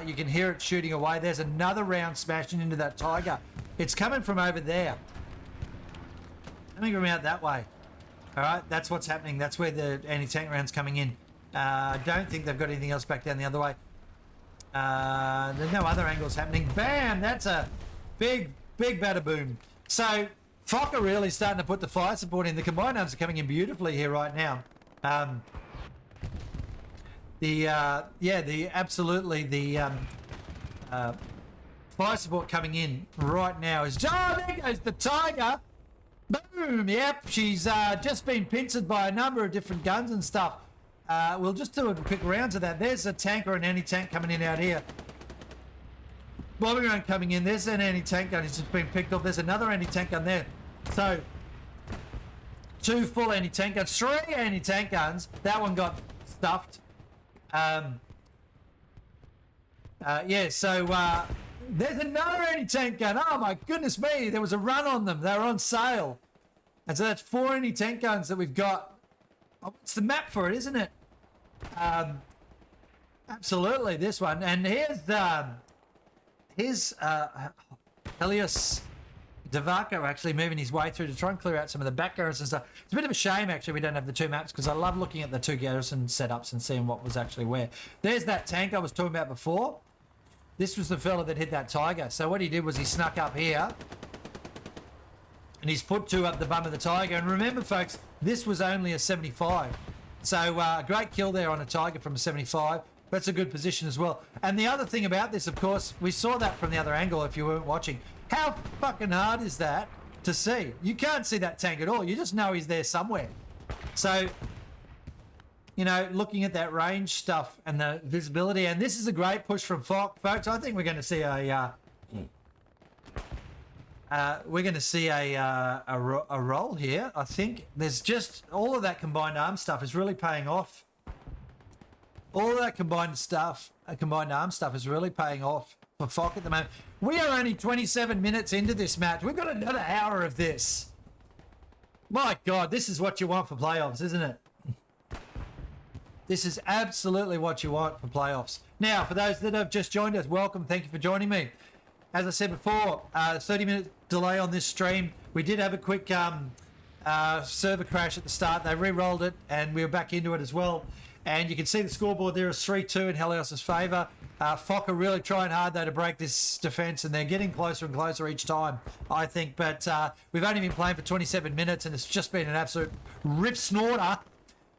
You can hear it shooting away. There's another round smashing into that Tiger. It's coming from over there. Coming from out that way. All right, that's what's happening. That's where the anti-tank round's coming in. I don't think they've got anything else back down the other way. There's no other angles happening. Bam! That's a big bada boom. So FOC are really starting to put the fire support in. The combined arms are coming in beautifully here right now. Fire support coming in right now is. Oh, there goes the Tiger. Boom! Yep, she's just been pincered by a number of different guns and stuff. We'll just do a quick round of that. There's a tank or an anti-tank coming in out here. Bombing run coming in. There's an anti-tank gun. It's just been picked up. There's another anti-tank gun there. So, 2 full anti-tank guns. 3 anti-tank guns. That one got stuffed. There's another anti-tank gun. Oh my goodness me, there was a run on them. They were on sale. And so that's 4 anti-tank guns that we've got. Oh, it's the map for it, isn't it? Absolutely, this one. And here's Helios Devaco actually moving his way through to try and clear out some of the back garrisons and stuff. It's a bit of a shame actually we don't have the 2 maps, because I love looking at the 2 garrison setups and seeing what was actually where. There's that tank I was talking about before. This was the fella that hit that Tiger. So what he did was he snuck up here and he's put 2 up the bum of the Tiger. And remember, folks, this was only a 75. So a great kill there on a Tiger from a 75. That's a good position as well. And the other thing about this, of course, we saw that from the other angle if you weren't watching. How fucking hard is that to see? You can't see that tank at all. You just know he's there somewhere. So, you know, looking at that range stuff and the visibility, and this is a great push from FOC, folks. I think we're going to see a roll here. I think there's just all of that combined arm stuff is really paying off. All of that combined arm stuff is really paying off for FOC at the moment. We are only 27 minutes into this match. We've got another hour of this. My God, this is what you want for playoffs, isn't it? This is absolutely what you want for playoffs. Now, for those that have just joined us, welcome. Thank you for joining me. As I said before, 30-minute delay on this stream. We did have a quick server crash at the start. They re-rolled it, and we were back into it as well. And you can see the scoreboard there is 3-2 in Helios' favour. FOC are really trying hard, though, to break this defence, and they're getting closer and closer each time, I think. But we've only been playing for 27 minutes, and it's just been an absolute rip snorter.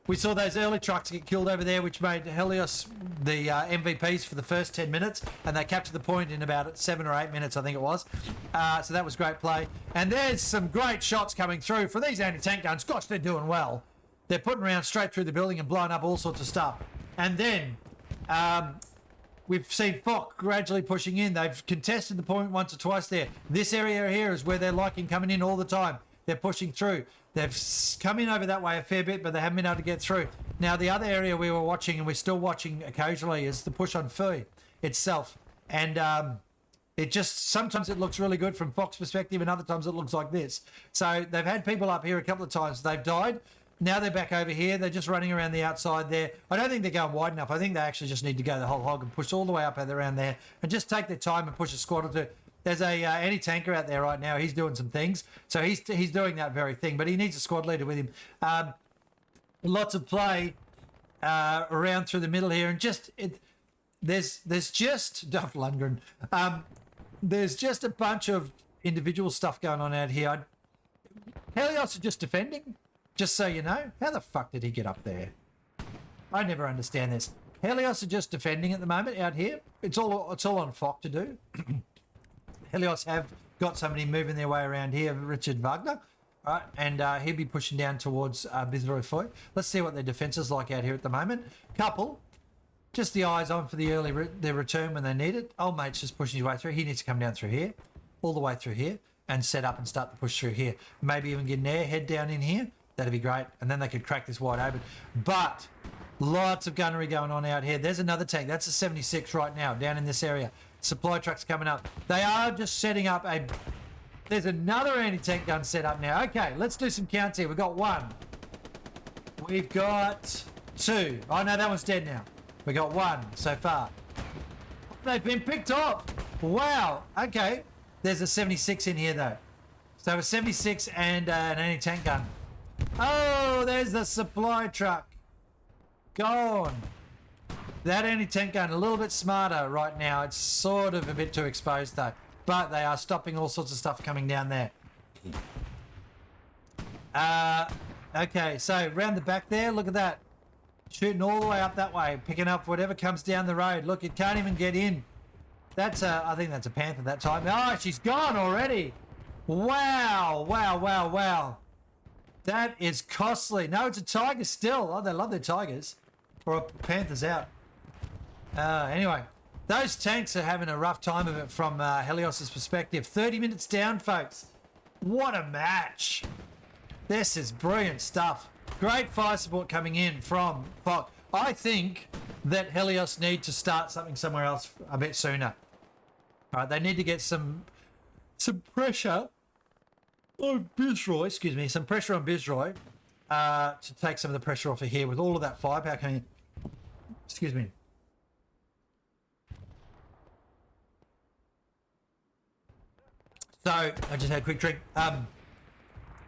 We saw those early trucks get killed over there, which made Helios the MVPs for the first 10 minutes, and they captured the point in about 7 or 8 minutes, I think it was. So that was great play. And there's some great shots coming through for these anti-tank guns. Gosh, they're doing well. They're putting around straight through the building and blowing up all sorts of stuff. And then we've seen FOC gradually pushing in. They've contested the point once or twice there. This area here is where they're liking coming in all the time. They're pushing through. They've come in over that way a fair bit, but they haven't been able to get through. Now, the other area we were watching, and we're still watching occasionally, is the push on FOC itself. And it just, sometimes it looks really good from FOC's perspective, and other times it looks like this. So they've had people up here a couple of times. They've died. Now they're back over here. They're just running around the outside there. I don't think they're going wide enough. I think they actually just need to go the whole hog and push all the way up around there and just take their time and push a squad or two. There's a anti-tanker out there right now. He's doing some things. So he's doing that very thing, but he needs a squad leader with him. Lots of play around through the middle here, and just there's just Duff Lundgren. There's just a bunch of individual stuff going on out here. Helios are just defending. Just so you know, how the fuck did he get up there? I never understand this. Helios are just defending at the moment out here. It's all on FOC to do. Helios have got somebody moving their way around here, Richard Wagner, right? And he'll be pushing down towards Bizroy Foy. Let's see what their defence is like out here at the moment. Couple, just the eyes on for the their return when they need it. Old mate's just pushing his way through. He needs to come down through here, all the way through here, and set up and start to push through here. Maybe even get an airhead down in here. That'd be great. And then they could crack this wide open. But lots of gunnery going on out here. There's another tank. That's a 76 right now down in this area. Supply trucks coming up. They are just setting up a... There's another anti-tank gun set up now. Okay, let's do some counts here. We've got 1. We've got 2. Oh, no, that one's dead now. We got 1 so far. They've been picked off. Wow. Okay. There's a 76 in here, though. So a 76 and an anti-tank gun. Oh, there's the supply truck. Gone. That anti-tank gun, a little bit smarter right now. It's sort of a bit too exposed, though. But they are stopping all sorts of stuff coming down there. Okay, so round the back there, look at that. Shooting all the way up that way, picking up whatever comes down the road. Look, it can't even get in. That's I think that's a Panther that time. Oh, she's gone already. Wow, wow, wow, wow. That is costly. No, it's a Tiger still. Oh, they love their Tigers. Or a Panther's out. Anyway, those tanks are having a rough time of it from Helios' perspective. 30 minutes down, folks. What a match. This is brilliant stuff. Great fire support coming in from FOC. I think that Helios need to start something somewhere else a bit sooner. All right, they need to get some pressure on Bizroy, excuse me, some pressure on Bizroy to take some of the pressure off of here with all of that firepower coming in. Excuse me. So, I just had a quick drink.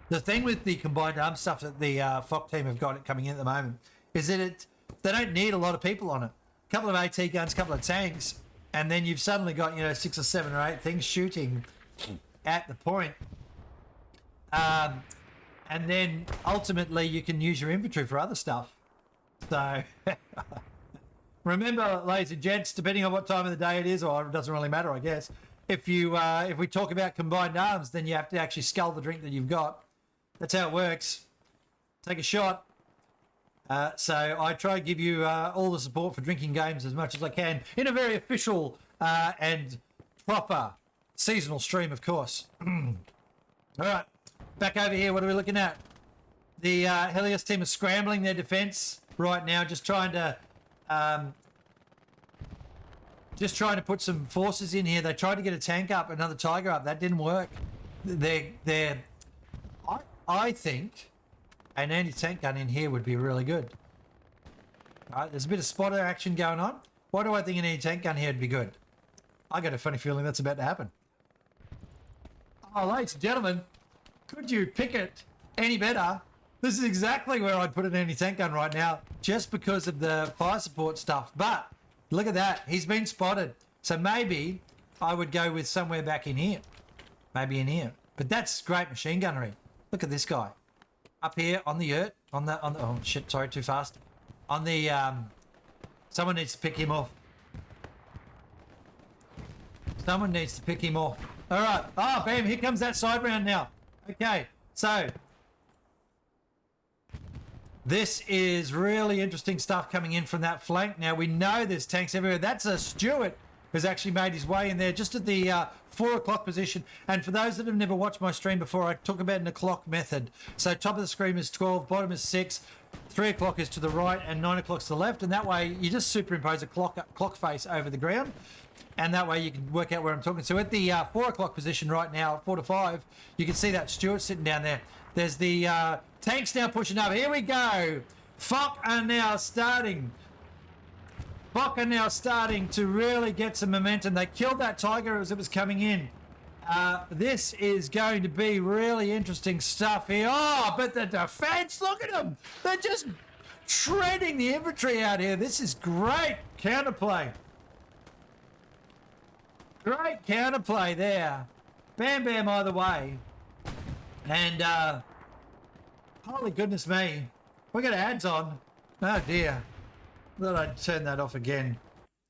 The thing with the combined arms stuff that the FOC team have got coming in at the moment is that they don't need a lot of people on it. A couple of AT guns, a couple of tanks, and then you've suddenly got, 6 or 7 or 8 things shooting at the point. And then ultimately you can use your infantry for other stuff. So remember, ladies and gents, depending on what time of the day it is, or it doesn't really matter, I guess. If we talk about combined arms, then you have to actually scull the drink that you've got. That's how it works. Take a shot. So I try to give you all the support for drinking games as much as I can in a very official and proper seasonal stream, of course. All right, back over here. What are we looking at? The Helios team is scrambling their defense right now, just trying to just trying to put some forces in here. They tried to get a tank up, another Tiger up. That didn't work. I think an anti-tank gun in here would be really good. All right, there's a bit of spotter action going on. Why do I think an anti-tank gun here would be good? I got a funny feeling that's about to happen. Oh, ladies and gentlemen, could you pick it any better? This is exactly where I'd put an anti-tank gun right now, just because of the fire support stuff. But look at that. He's been spotted. So maybe I would go with somewhere back in here. Maybe in here. But that's great machine gunnery. Look at this guy. Up here on the yurt. Oh, shit. Sorry, too fast. On the... someone needs to pick him off. Someone needs to pick him off. All right. Oh, bam. Here comes that side round now. Okay. So... this is really interesting stuff coming in from that flank. Now, we know there's tanks everywhere. That's a Stuart who's actually made his way in there just at the 4 o'clock position. And for those that have never watched my stream before, I talk about an o'clock method. So top of the screen is 12, bottom is 6, 3 o'clock is to the right, and 9 o'clock's to the left. And that way, you just superimpose a clock face over the ground. And that way, you can work out where I'm talking. So at the 4 o'clock position right now, 4 to 5, you can see that Stuart sitting down there. There's the tanks now pushing up. Here we go. FOC are now starting. FOC are now starting to really get some momentum. They killed that Tiger as it was coming in. This is going to be really interesting stuff here. Oh, but the defense, look at them. They're just shredding the infantry out here. This is great counterplay. Great counterplay there. Bam, bam, either way. And, holy goodness me. We got ads on. Oh, dear. Thought I'd turn that off again.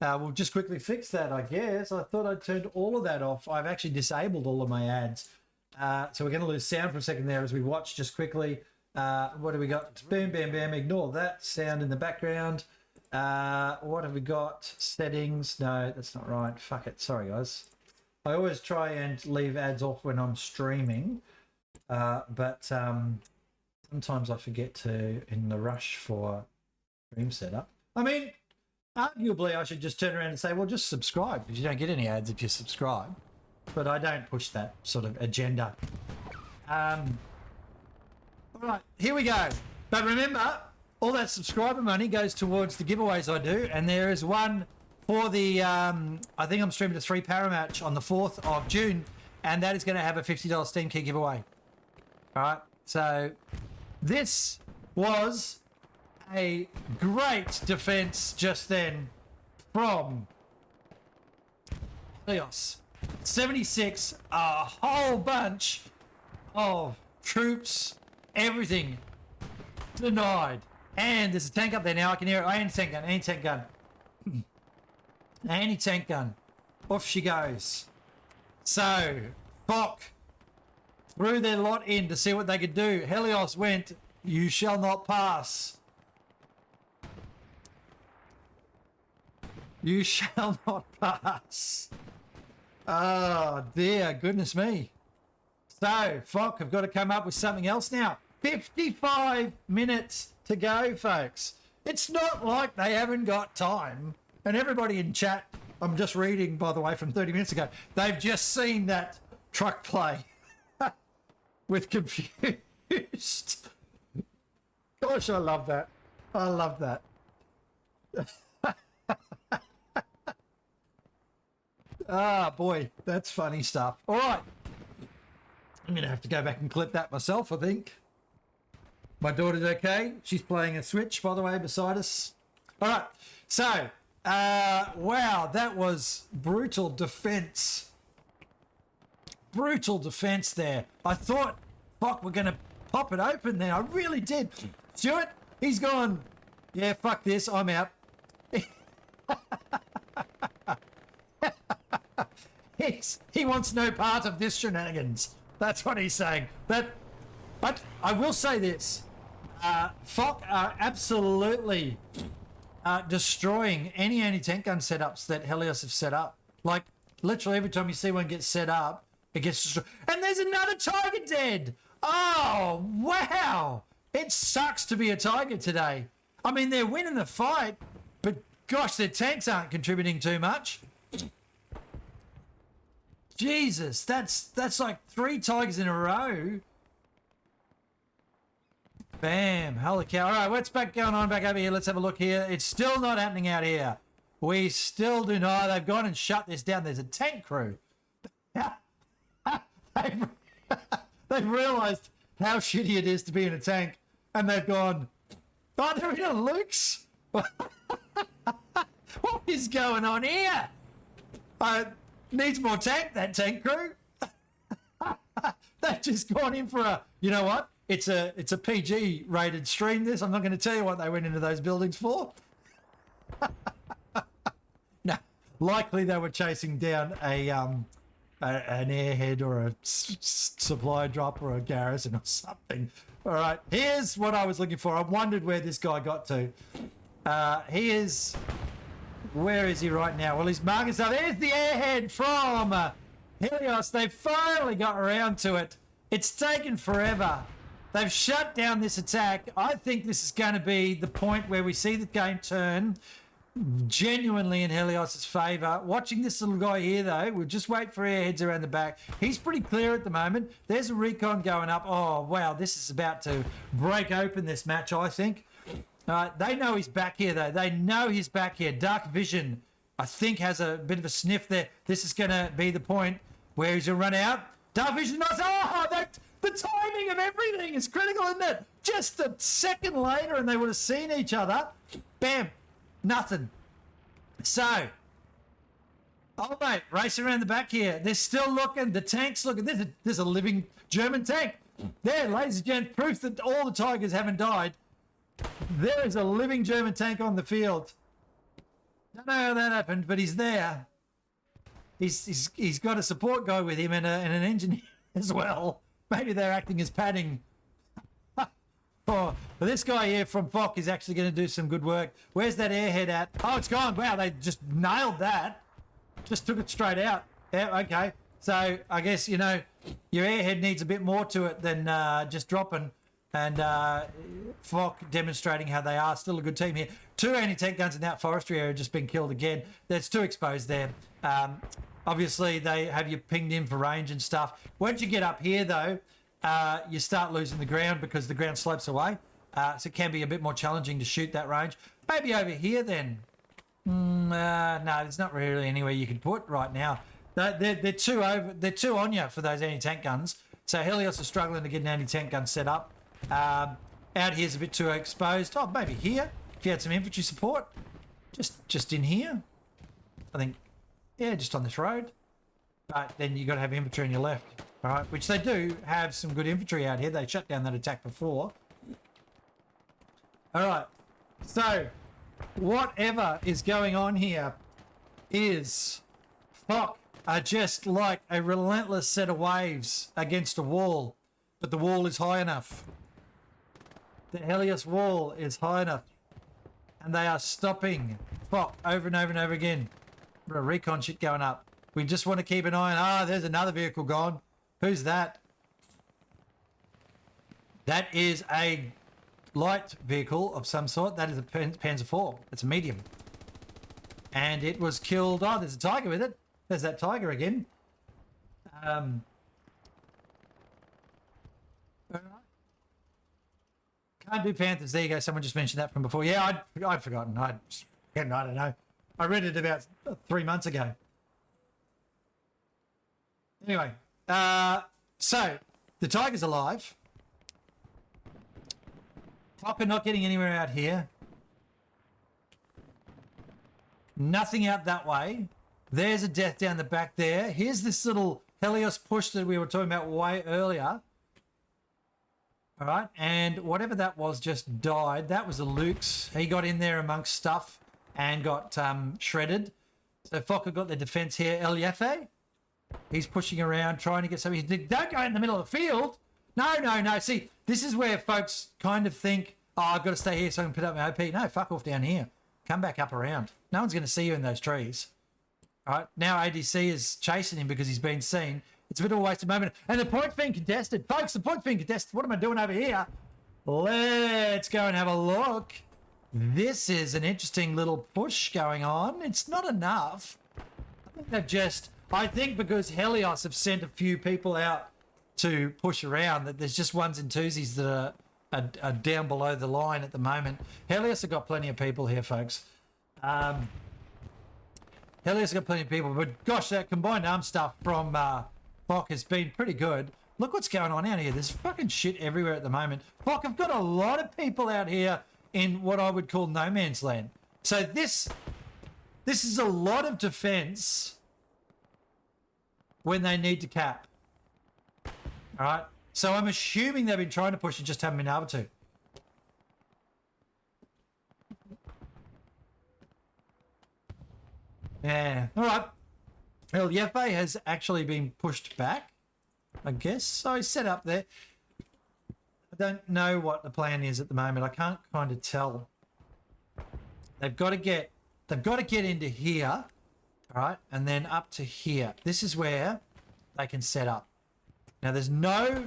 We'll just quickly fix that, I guess. I thought I'd turned all of that off. I've actually disabled all of my ads. So we're going to lose sound for a second there as we watch just quickly. What do we got? Boom, bam, bam. Ignore that sound in the background. What have we got? Settings. No, that's not right. Fuck it. Sorry, guys. I always try and leave ads off when I'm streaming. But sometimes I forget to in the rush for stream setup. I mean, arguably I should just turn around and say, well, just subscribe, because you don't get any ads if you subscribe. But I don't push that sort of agenda. All right, here we go. But remember, all that subscriber money goes towards the giveaways I do, and there is one for the, I think I'm streaming a 3 para match on the 4th of June, and that is going to have a $50 Steam key giveaway. All right, so this was a great defense just then from Helios. 76, a whole bunch of troops, everything denied. And there's a tank up there now. I can hear it. Anti-tank gun, anti-tank gun. Anti-tank gun. Off she goes. So, FOC threw their lot in to see what they could do. Helios went, you shall not pass. You shall not pass. Oh, dear goodness me. So, FOC have got to come up with something else now. 55 minutes to go, folks. It's not like they haven't got time. And everybody in chat, I'm just reading, by the way, from 30 minutes ago, they've just seen that truck play with confused. Gosh, I love that. I love that. Ah, boy, that's funny stuff. All right. I'm going to have to go back and clip that myself, I think. My daughter's okay. She's playing a Switch, by the way, beside us. All right. So, wow, that was brutal defense. Brutal defense there. I thought, fuck, we're going to pop it open there. I really did. Stuart, he's gone, yeah, fuck this, I'm out. He wants no part of this shenanigans. That's what he's saying. But I will say this. FOC are absolutely destroying any anti-tank gun setups that Helios have set up. Like, literally every time you see one get set up, it gets destroyed. And there's another Tiger dead. Oh, wow. It sucks to be a Tiger today. I mean, they're winning the fight, but gosh, their tanks aren't contributing too much. Jesus, that's like 3 tigers in a row. Bam, holy cow. All right, what's going on back over here? Let's have a look here. It's still not happening out here. We still do not. They've gone and shut this down. There's a tank crew. They've realised how shitty it is to be in a tank. And they've gone, oh, they're in a Luke's? What is going on here? Needs more tank, that tank crew. They've just gone in for a, you know what? It's a PG rated stream this. I'm not going to tell you what they went into those buildings for. No, likely they were chasing down an airhead or a supply drop or a garrison or something. All right, here's what I was looking for. I wondered where this guy got to. Where is he right now? Well, he's marking stuff. There's the airhead from Helios. They finally got around to it. It's taken forever. They've shut down this attack. I think this is going to be the point where we see the game turn genuinely in Helios' favour. Watching this little guy here, though, we'll just wait for airheads around the back. He's pretty clear at the moment. There's a recon going up. Oh, wow, this is about to break open this match, I think. They know he's back here, though. They know he's back here. Dark Vision, I think, has a bit of a sniff there. This is going to be the point where he's going to run out. Dark Vision, the timing of everything is critical, isn't it? Just a second later and they would have seen each other. Bam. Nothing. So, oh, mate, racing around the back here. They're still looking. The tank's looking. There's a living German tank. There, ladies and gents, proof that all the tigers haven't died. There is a living German tank on the field. Don't know how that happened, but he's there. He's got a support guy with him and an engineer as well. Maybe they're acting as padding. Oh, but this guy here from FOC is actually going to do some good work. Where's that airhead at? Oh, it's gone. Wow, they just nailed that. Just took it straight out. Yeah, okay. So I guess, you know, your airhead needs a bit more to it than just dropping. And FOC demonstrating how they are still a good team here. 2 anti-tank guns in that forestry area just been killed again. There's 2 exposed there. Obviously, they have you pinged in for range and stuff. Once you get up here, though, you start losing the ground because the ground slopes away. So it can be a bit more challenging to shoot that range. Maybe over here, then. No, there's not really anywhere you can put right now. They're too on you for those anti-tank guns. So Helios are struggling to get an anti-tank gun set up. Out here's a bit too exposed. Oh, maybe here. If you had some infantry support. Just in here. I think, yeah, just on this road. But then you got to have infantry on your left. All right, which they do have some good infantry out here. They shut down that attack before. All right. So, whatever is going on here is FOC are just like a relentless set of waves against a wall. But the wall is high enough. The Helios wall is high enough. And they are stopping FOC over and over and over again. A recon shit going up. We just want to keep an eye on, there's another vehicle gone. Who's that? That is a light vehicle of some sort. That is a Panzer IV. It's a medium. And it was killed. Oh, there's a tiger with it. There's that tiger again. Can't do Panthers. There you go. Someone just mentioned that from before. Yeah, I'd forgotten. I don't know. I read it about 3 months ago. Anyway, so the tiger's alive. FOC are not getting anywhere out here. Nothing out that way. There's a death down the back there. Here's this little Helios push that we were talking about way earlier. All right, and whatever that was just died. That was a Luke's. He got in there amongst stuff and got shredded. So FOC have got their defense here. El Yefe. He's pushing around, trying to get something. Don't go in the middle of the field. No. See, this is where folks kind of think, oh, I've got to stay here so I can put up my OP. No, fuck off down here. Come back up around. No one's going to see you in those trees. All right, now ADC is chasing him because he's been seen. It's a bit of a wasted moment. And the point's being contested. Folks, the point's being contested. What am I doing over here? Let's go and have a look. This is an interesting little push going on. It's not enough. I think they've just I think because Helios have sent a few people out to push around, that there's just ones and twosies that are down below the line at the moment. Helios have got plenty of people here, folks. Helios have got plenty of people, but gosh, that combined arm stuff from FOC has been pretty good. Look what's going on out here. There's fucking shit everywhere at the moment. FOC have got a lot of people out here in what I would call no man's land. So this is a lot of defense when they need to cap. All right. So I'm assuming they've been trying to push and just haven't been able to. Yeah. All right. Well, Yefe has actually been pushed back, I guess. So he's set up there. I don't know what the plan is at the moment. I can't kind of tell. They've got to get into here, all right, and then up to here. This is where they can set up. Now, there's no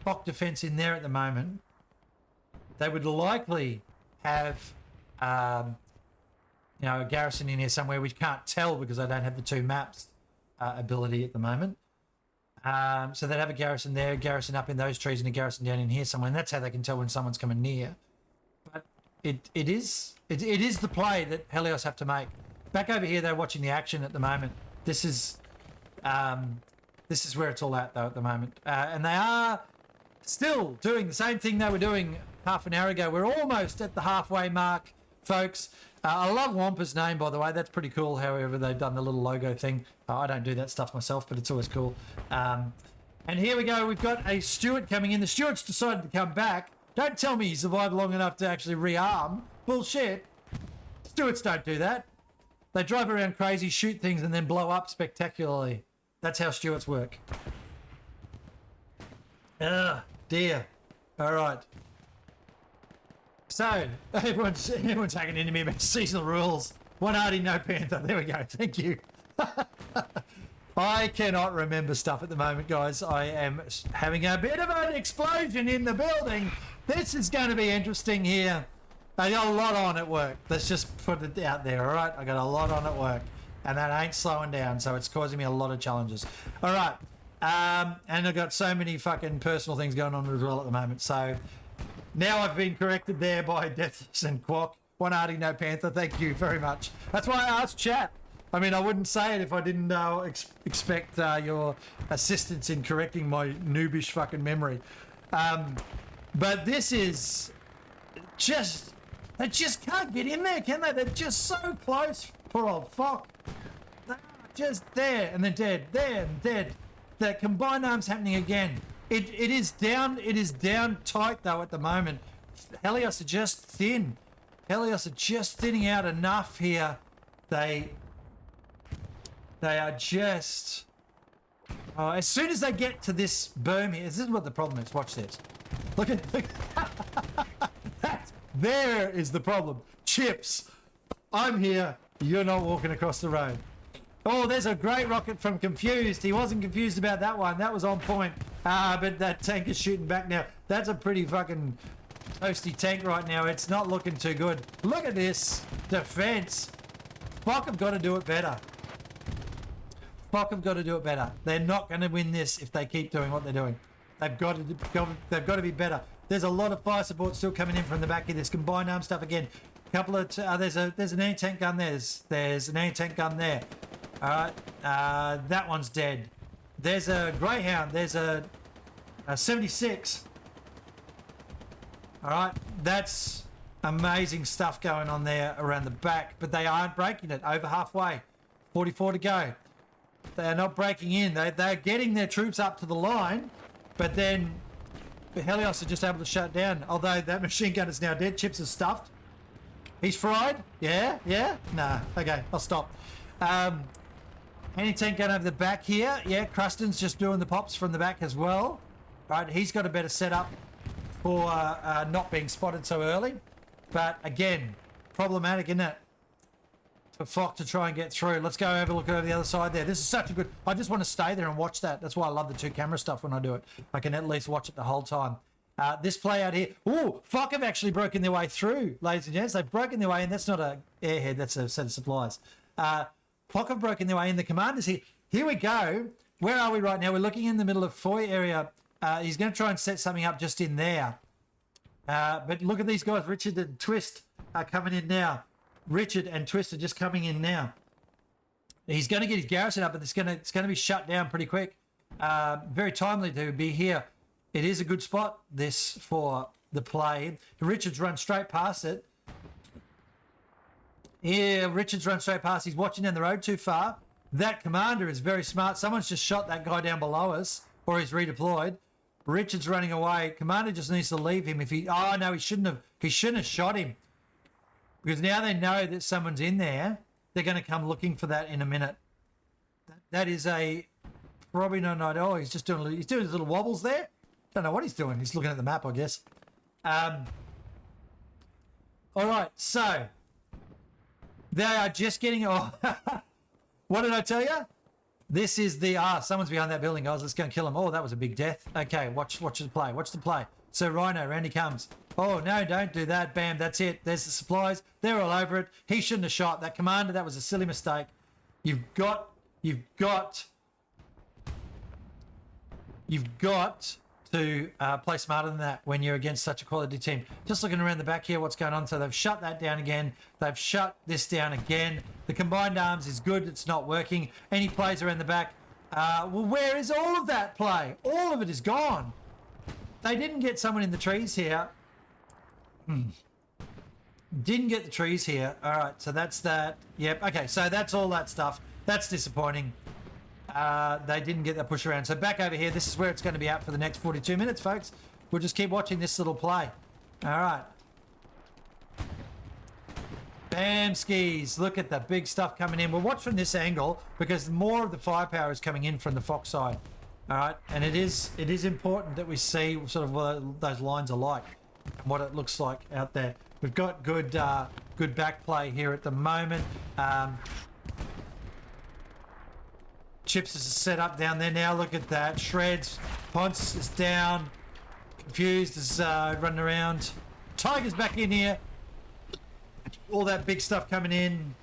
FOC defense in there at the moment. They would likely have, a garrison in here somewhere. We can't tell because I don't have the two maps ability at the moment. So they'd have a garrison there, a garrison up in those trees, and a garrison down in here somewhere. And that's how they can tell when someone's coming near. But it is the play that Helios have to make. Back over here, they're watching the action at the moment. This is where it's all at, though, at the moment. And they are still doing the same thing they were doing half an hour ago. We're almost at the halfway mark, folks. I love Wampa's name, by the way. That's pretty cool, however they've done the little logo thing. I don't do that stuff myself, but it's always cool. And here we go. We've got a Stewart coming in. The Stewart's decided to come back. Don't tell me he survived long enough to actually rearm. Bullshit. Stewarts don't do that. They drive around crazy, shoot things, and then blow up spectacularly. That's how Stewarts work. Dear. All right. So, everyone's hanging into me about seasonal rules. One Artie, no Panther. There we go. Thank you. I cannot remember stuff at the moment, guys. I am having a bit of an explosion in the building. This is going to be interesting here. I got a lot on at work. Let's just put it out there, all right? I got a lot on at work, and that ain't slowing down, so it's causing me a lot of challenges. All right. And I've got so many fucking personal things going on as well at the moment, so... Now I've been corrected there by Deathless and Quack. One Artie, no Panther. Thank you very much. That's why I asked chat. I mean, I wouldn't say it if I didn't expect your assistance in correcting my noobish fucking memory. But this is just... They just can't get in there, can they? They're just so close. Poor old FOC. They're just there, and they're dead. There and dead. The combined arms happening again. It is down tight though at the moment. Helios are just thin. Helios are just thinning out enough here. They are just... as soon as they get to this berm here, this is what the problem is. Watch this. Look. There is the problem. Chips. I'm here. You're not walking across the road. Oh, there's a great rocket from Confused. He wasn't confused about that one. That was on point. But that tank is shooting back now. That's a pretty fucking toasty tank right now. It's not looking too good. Look at this defense. FOC have got to do it better. FOC have got to do it better. They're not going to win this if they keep doing what they're doing. They've got to be better. There's a lot of fire support still coming in from the back of this combined arm stuff again. Couple of there's an anti-tank gun there. There's an anti-tank gun there. All right, that one's dead. There's a Greyhound. There's a 76. All right, that's amazing stuff going on there around the back, but they aren't breaking it. Over halfway, 44 to go. They're not breaking in. They're getting their troops up to the line, but then the Helios are just able to shut down. Although that machine gun is now dead. Chips is stuffed. He's fried. Yeah. Nah. Okay, I'll stop. Anti-tank gun over the back here. Yeah, Cruston's just doing the pops from the back as well. Right, he's got a better setup for not being spotted so early. But again, problematic, isn't it? For FOC to try and get through. Let's go have a look over the other side there. This is such a good... I just want to stay there and watch that. That's why I love the two camera stuff when I do it. I can at least watch it the whole time. This play out here. Ooh, FOC have actually broken their way through, ladies and gents. They've broken their way, and that's not a airhead, that's a set of supplies. FOC have broken their way in. The commanders here. here we go. Where are we right now? We're looking in the middle of Foy area. He's going to try and set something up just in there. But look at these guys. Richard and Twist are coming in now. Richard and Twist are just coming in now. He's going to get his garrison up, but it's going to be shut down pretty quick. Very timely to be here. It is a good spot, this, for the play. Richard's run straight past it. Yeah, Richard's run straight past. He's watching down the road too far. That commander is very smart. Someone's just shot that guy down below us, or he's redeployed. Richard's running away. Commander just needs to leave him. If he, oh no, he shouldn't have shot him, because now they know that someone's in there. They're going to come looking for that in a minute. That is a probably no night. Oh, he's doing his little wobbles there. Don't know what he's doing. He's looking at the map, I guess. All right, so they are just getting. Oh, what did I tell you? This is the someone's behind that building, guys. Let's go and kill him. Oh, that was a big death. Okay, watch the play. Watch the play. So Rhino, round he comes. Oh no, don't do that. Bam, that's it. There's the supplies. They're all over it. He shouldn't have shot that commander. That was a silly mistake. You've got to play smarter than that when you're against such a quality team. Just looking around the back here, what's going on? So they've shut that down again. They've shut this down again. The combined arms is good. It's not working. Any plays around the back? Well, where is all of that play? All of it is gone. They didn't get someone in the trees here. Didn't get the trees here. All right, so that's that. Yep, okay, so that's all that stuff. That's disappointing. They didn't get that push around. So back over here, this is where it's going to be out for the next 42 minutes, folks. We'll just keep watching this little play. All right. Bam skis. Look at the big stuff coming in. We'll watch from this angle because more of the firepower is coming in from the Fox side. All right, and it is important that we see sort of what those lines are like and what it looks like out there. We've got good back play here at the moment. Chips is set up down there now. Look at that. Shreds. Ponce is down. Confused is running around. Tiger's back in here. All that big stuff coming in.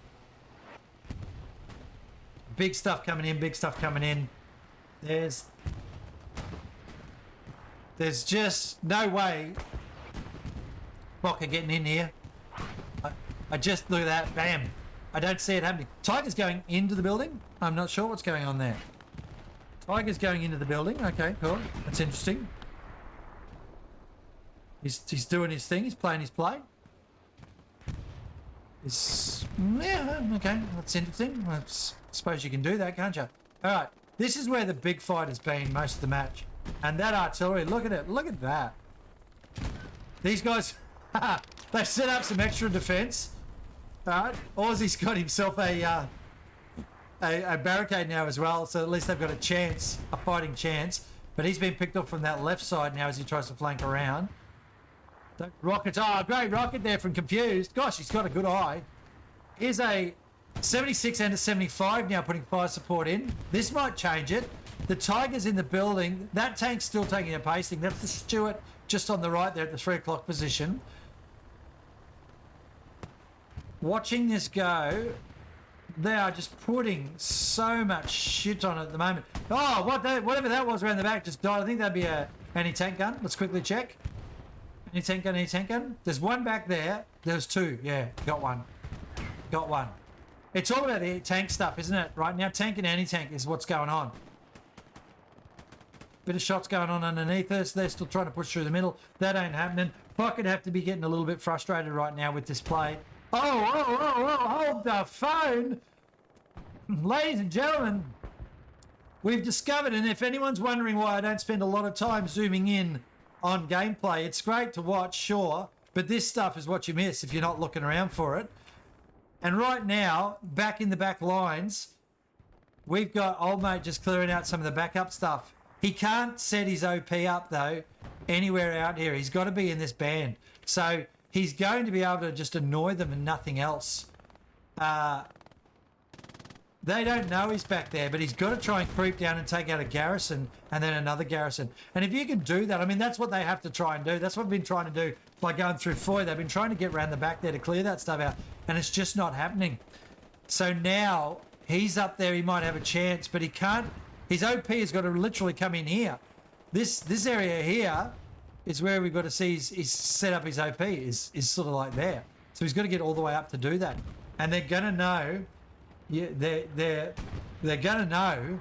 Big stuff coming in. Big stuff coming in. There's just no way Bocker getting in here. I just look at that. Bam. I don't see it happening. Tiger's going into the building. I'm not sure what's going on there. Tiger's going into the building. Okay, cool. That's interesting. He's doing his thing. He's playing his play. Yeah, okay. That's interesting. I suppose you can do that, can't you? All right. This is where the big fight has been most of the match. And that artillery, look at it. Look at that. These guys, they've set up some extra defense. All right. Aussie's got himself a barricade now as well, so at least they've got a chance, a fighting chance. But he's been picked up from that left side now as he tries to flank around. Rockets, oh, great rocket there from Confused. Gosh, he's got a good eye. Here's a 76 and a 75 now putting fire support in. This might change it. The Tiger's in the building. That tank's still taking a pasting. That's the Stuart just on the right there at the 3 o'clock position. Watching this go, they are just putting so much shit on it at the moment. Oh, whatever that was around the back just died. I think that'd be a anti-tank gun. Let's quickly check. Anti-tank gun, anti-tank gun. There's one back there. There's two. Yeah, got one. Got one. It's all about the tank stuff, isn't it? Right now, tank and anti-tank is what's going on. Bit of shots going on underneath us. They're still trying to push through the middle. That ain't happening. Fuck, I'd have to be getting a little bit frustrated right now with this play. Oh, hold the phone. Ladies and gentlemen, we've discovered, and if anyone's wondering why I don't spend a lot of time zooming in on gameplay, it's great to watch, sure, but this stuff is what you miss if you're not looking around for it. And right now, back in the back lines, we've got old mate just clearing out some of the backup stuff. He can't set his OP up, though, anywhere out here. He's got to be in this band. So he's going to be able to just annoy them and nothing else. They don't know he's back there, but he's got to try and creep down and take out a garrison and then another garrison. And if you can do that, I mean, that's what they have to try and do. That's what we've been trying to do by going through Foy. They've been trying to get around the back there to clear that stuff out, and it's just not happening. So now He's up there. He might have a chance, but he can't. His OP has got to literally come in here. This area here is where we've got to see he's set up his OP is sort of like there. So he's got to get all the way up to do that. And they're gonna know. Yeah, they're gonna know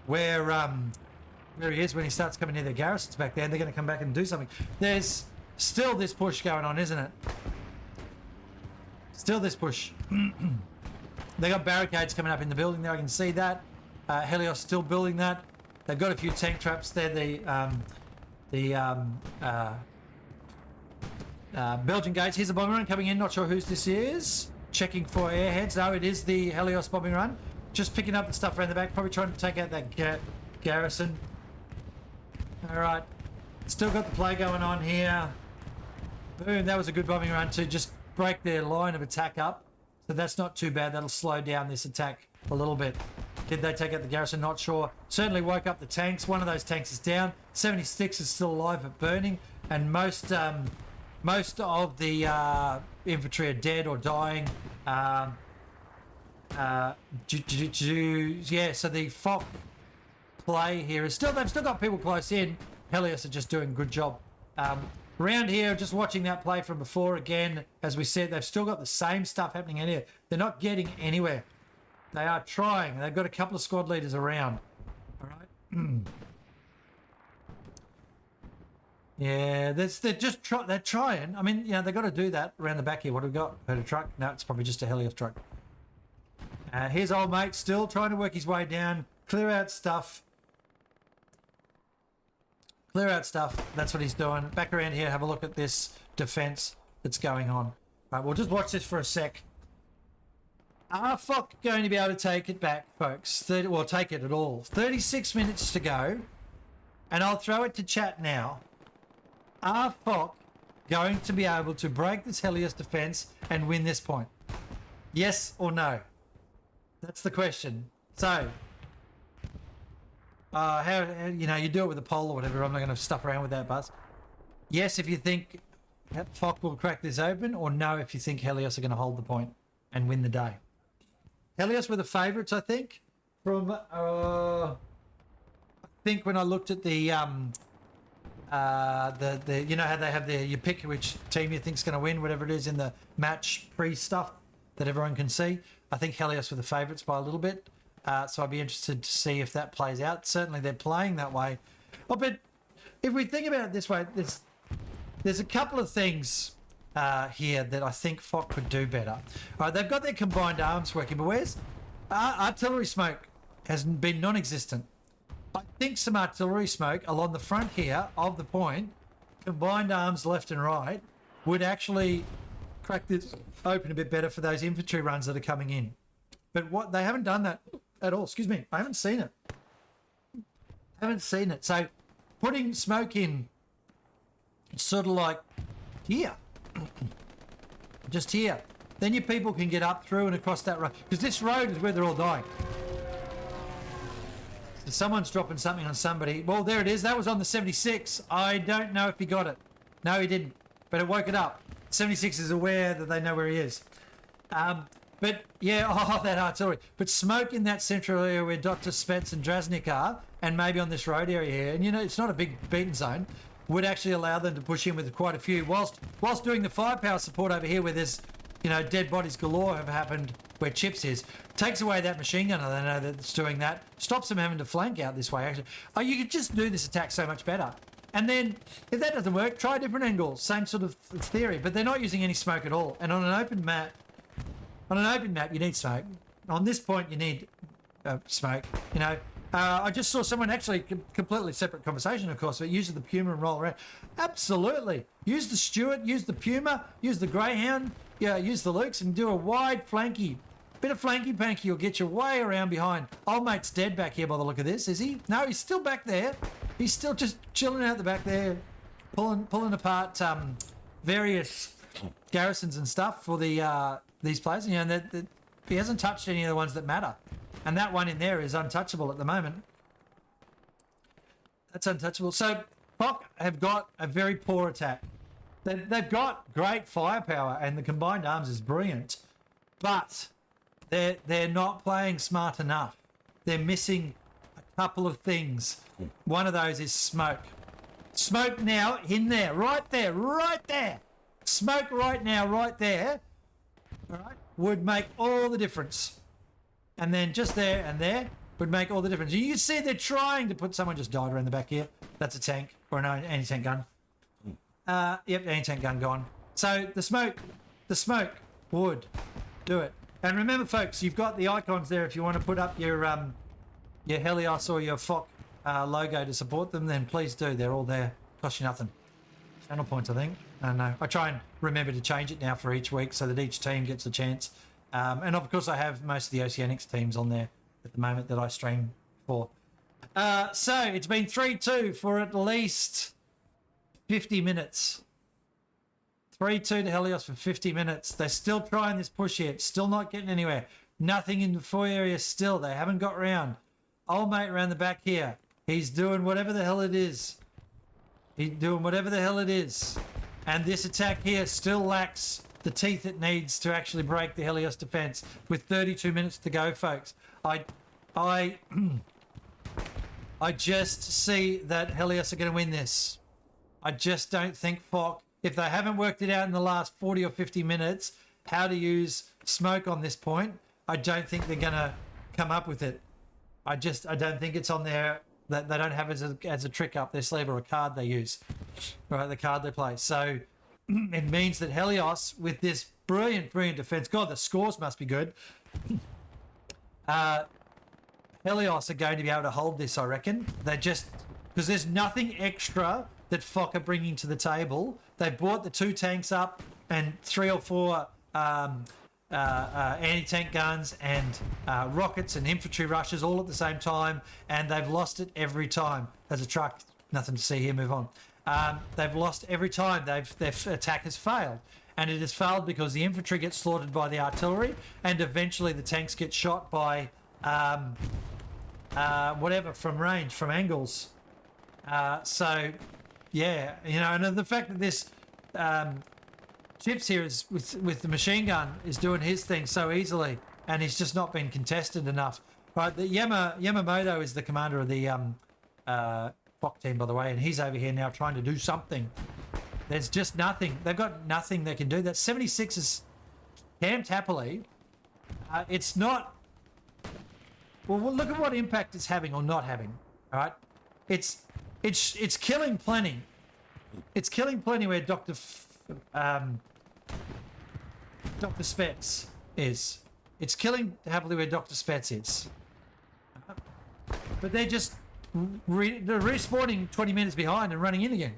where he is when he starts coming near the garrisons back there. And they're gonna come back and do something. There's still this push going on, isn't it? Still this push. They got barricades coming up in the building there. I can see that. Helios still building that. They've got a few tank traps there. The Belgian gates. Here's a bombing run coming in. Not sure whose this is. Checking for airheads. No, it is the Helios bombing run. Just picking up the stuff around the back. Probably trying to take out that garrison. All right. Still got the play going on here. Boom. That was a good bombing run to just break their line of attack up. So that's not too bad. That'll slow down this attack a little bit. Did they take out the garrison? Not sure. Certainly woke up the tanks. One of those tanks is down. 76 is still alive but burning. And most of the infantry are dead or dying. Yeah, so the FOC play here is still, they've still got people close in. Helios are just doing a good job. Around here, just watching that play from before again, as we said, they've still got the same stuff happening in here. They're not getting anywhere. They are trying. They've got a couple of squad leaders around. All right. Yeah, they're trying. I mean, they've got to do that around the back here. What have we got? Heard a truck? No, it's probably just a Helios truck. Here's old mate still trying to work his way down, clear out stuff. Clear out stuff. That's what he's doing. Back around here, have a look at this defense that's going on. Right, we'll just watch this for a sec. Are FOC going to be able to take it back, folks? Take it at all. 36 minutes to go. And I'll throw it to chat now. Are FOC going to be able to break this Helios defense and win this point? Yes or no? That's the question. So, how you do it with a poll or whatever. I'm not going to stuff around with that, Buzz. Yes, if you think FOC will crack this open, or no, if you think Helios are going to hold the point and win the day. Helios were the favourites, I think. From I think when I looked at the how they have you pick which team you think's going to win, whatever it is in the match pre-stuff that everyone can see. I think Helios were the favourites by a little bit. So I'd be interested to see if that plays out. Certainly they're playing that way. Oh, but if we think about it this way, there's a couple of things here that I think FOC could do better. All right, they've got their combined arms working, but where's artillery smoke has been non-existent. I think some artillery smoke along the front here of the point, combined arms left and right, would actually crack this open a bit better for those infantry runs that are coming in. But what they haven't done that at all. Excuse me, I haven't seen it. So putting smoke in, it's sort of like here, just here. Then your people can get up through and across that road, because this road is where they're all dying. So someone's dropping something on somebody. Well, there it is. That was on the 76. I don't know if he got it. No, he didn't. But it woke it up. 76 is aware that they know where he is. But yeah, that artillery. But smoke in that central area where Dr. Spence and Drasnik are, and maybe on this road area here, and it's not a big beaten zone, would actually allow them to push in with quite a few, whilst doing the firepower support over here where there's, dead bodies galore have happened where Chips is. Takes away that machine gunner, they know that it's doing that. Stops them having to flank out this way, actually. Oh, you could just do this attack so much better. And then, if that doesn't work, try a different angle. Same sort of theory, but they're not using any smoke at all. And on an open map, you need smoke. On this point, you need smoke. I just saw someone actually completely separate conversation, of course, but using the Puma and roll around. Absolutely. Use the Stuart, use the Puma, use the Greyhound, use the Lukes, and do a wide flanky. Bit of flanky panky will get you way around behind. Old mate's dead back here by the look of this, is he? No, he's still back there. He's still just chilling out the back there, pulling apart various garrisons and stuff for these players. He hasn't touched any of the ones that matter. And that one in there is untouchable at the moment. That's untouchable. So FOC have got a very poor attack. They've got great firepower and the combined arms is brilliant. But They're not playing smart enough. They're missing a couple of things. One of those is smoke. Smoke now in there, right there, right there. Smoke right now, right there. All right, would make all the difference. And then just there and there would make all the difference. You can see they're trying to put. Someone just died around the back here. That's a tank or an anti-tank gun. Yep, anti-tank gun gone. So the smoke would do it. And remember, folks, you've got the icons there. If you want to put up your Helios or your FOC logo to support them, then please do. They're all there. Cost you nothing. Channel points, I think. I don't know. I try and remember to change it now for each week so that each team gets a chance. And of course, I have most of the Oceanics teams on there at the moment that I stream for. So it's been 3-2 for at least 50 minutes. 3-2 to Helios for 50 minutes. They're still trying this push here. It's still not getting anywhere. Nothing in the foyer area still. They haven't got round. Old mate around the back here. He's doing whatever the hell it is. He's doing whatever the hell it is. And this attack here still lacks the teeth it needs to actually break the Helios defense with 32 minutes to go, folks. I just see that Helios are going to win this. I just don't think FOC, if they haven't worked it out in the last 40 or 50 minutes, how to use smoke on this point, I don't think they're going to come up with it. I don't think it's on there. That they don't have it as a trick up their sleeve or a card they use, right? The card they play. So it means that Helios, with this brilliant defense, God, the scores must be good. Helios are going to be able to hold this, I reckon. They just, because there's nothing extra that FOC are bringing to the table. They brought the 2 tanks up and 3 or 4 anti-tank guns and rockets and infantry rushes all at the same time, and they've lost it every time. There's a truck, nothing to see here, move on. They've lost every time. Their attack has failed, and it has failed because the infantry gets slaughtered by the artillery, and eventually the tanks get shot by whatever, from range, from angles. So yeah, you know, and the fact that this Chips here is with the machine gun is doing his thing so easily, and he's just not been contested enough. Right, the Yamamoto is the commander of the FOC team, by the way, and he's over here now trying to do something. There's just nothing. They've got nothing they can do. That 76 is camped happily. It's not. Well, look at what impact it's having or not having. All right, it's killing plenty. It's killing plenty where Dr. Spetz is. It's killing happily where Dr. Spetz is. But they're just they're respawning 20 minutes behind and running in again.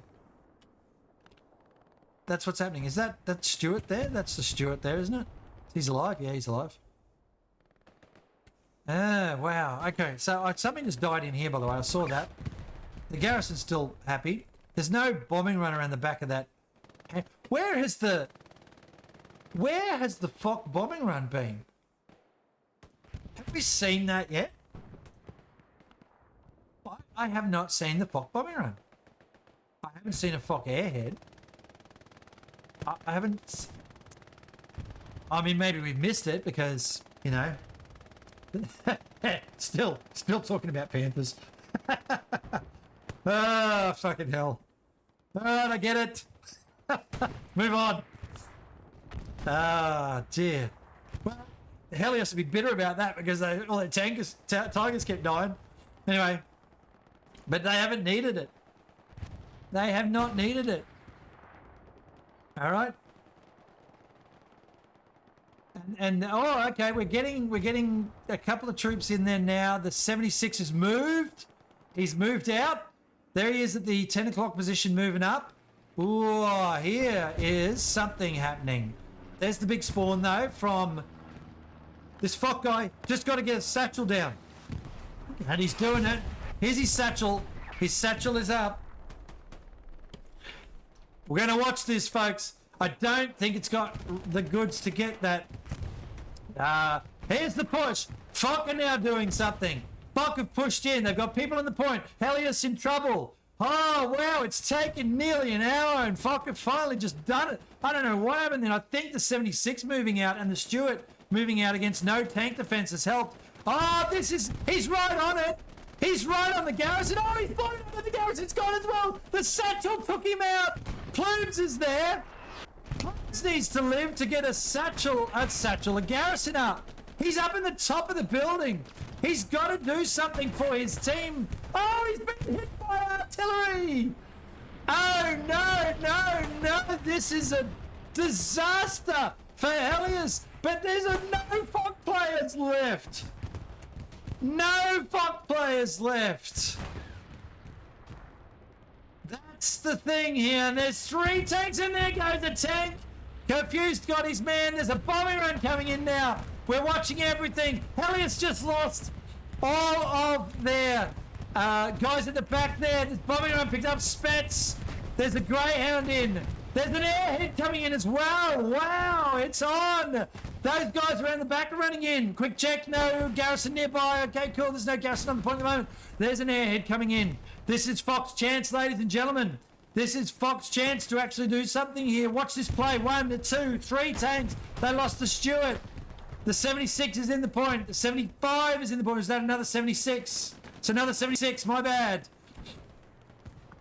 That's what's happening. Is that Stuart there? That's the Stuart there, isn't it? He's alive? Yeah, he's alive. Ah, wow. Okay, so something just died in here, by the way. I saw that. The garrison's still happy. There's no bombing run around the back of that. Where has the FOC bombing run been? Have we seen that yet? I have not seen the FOC bombing run. I haven't seen a FOC airhead. I haven't. I mean, maybe we've missed it because, you know. still talking about Panthers. Oh, fucking hell. Oh, I get it. Move on. Ah, dear. Well, Helios would be bitter about that because all their tigers kept dying. Anyway, but they haven't needed it. They have not needed it. All right. And oh, okay, we're getting a couple of troops in there now. The 76 has moved. He's moved out. There he is at the 10 o'clock position, moving up. Ooh, here is something happening. There's the big spawn, though, from this FOC guy. Just got to get a satchel down. And he's doing it. Here's his satchel. His satchel is up. We're going to watch this, folks. I don't think it's got the goods to get that. Here's the push. FOC are now doing something. FOC have pushed in. They've got people on the point. Helios in trouble. Oh, wow, it's taken nearly an hour and FOC have finally just done it. I don't know what happened then. I think the 76 moving out and the Stuart moving out against no tank defense has helped. Oh, he's right on it. He's right on the garrison. Oh, he's flying over the garrison. It's gone as well. The satchel took him out. Plumes is there. Plumes needs to live to get a garrison up. He's up in the top of the building. He's got to do something for his team. Oh, he's been hit by artillery. Oh, no. This is a disaster for Helios. But there's no FOC players left. No FOC players left. That's the thing here. And there's 3 tanks, and there goes a tank. Confused got his man. There's a bombing run coming in now. We're watching everything. Helios just lost all of their guys at the back there. This bombing run picked up Spets. There's a Greyhound in. There's an airhead coming in as well. Wow, it's on. Those guys around the back are running in. Quick check, no garrison nearby. Okay, cool. There's no garrison on the point at the moment. There's an airhead coming in. This is FOC's chance, ladies and gentlemen. This is FOC's chance to actually do something here. Watch this play. 1, 2, 3 tanks. They lost the Stuart. The 76 is in the point. The 75 is in the point. Is that another 76? It's another 76. My bad.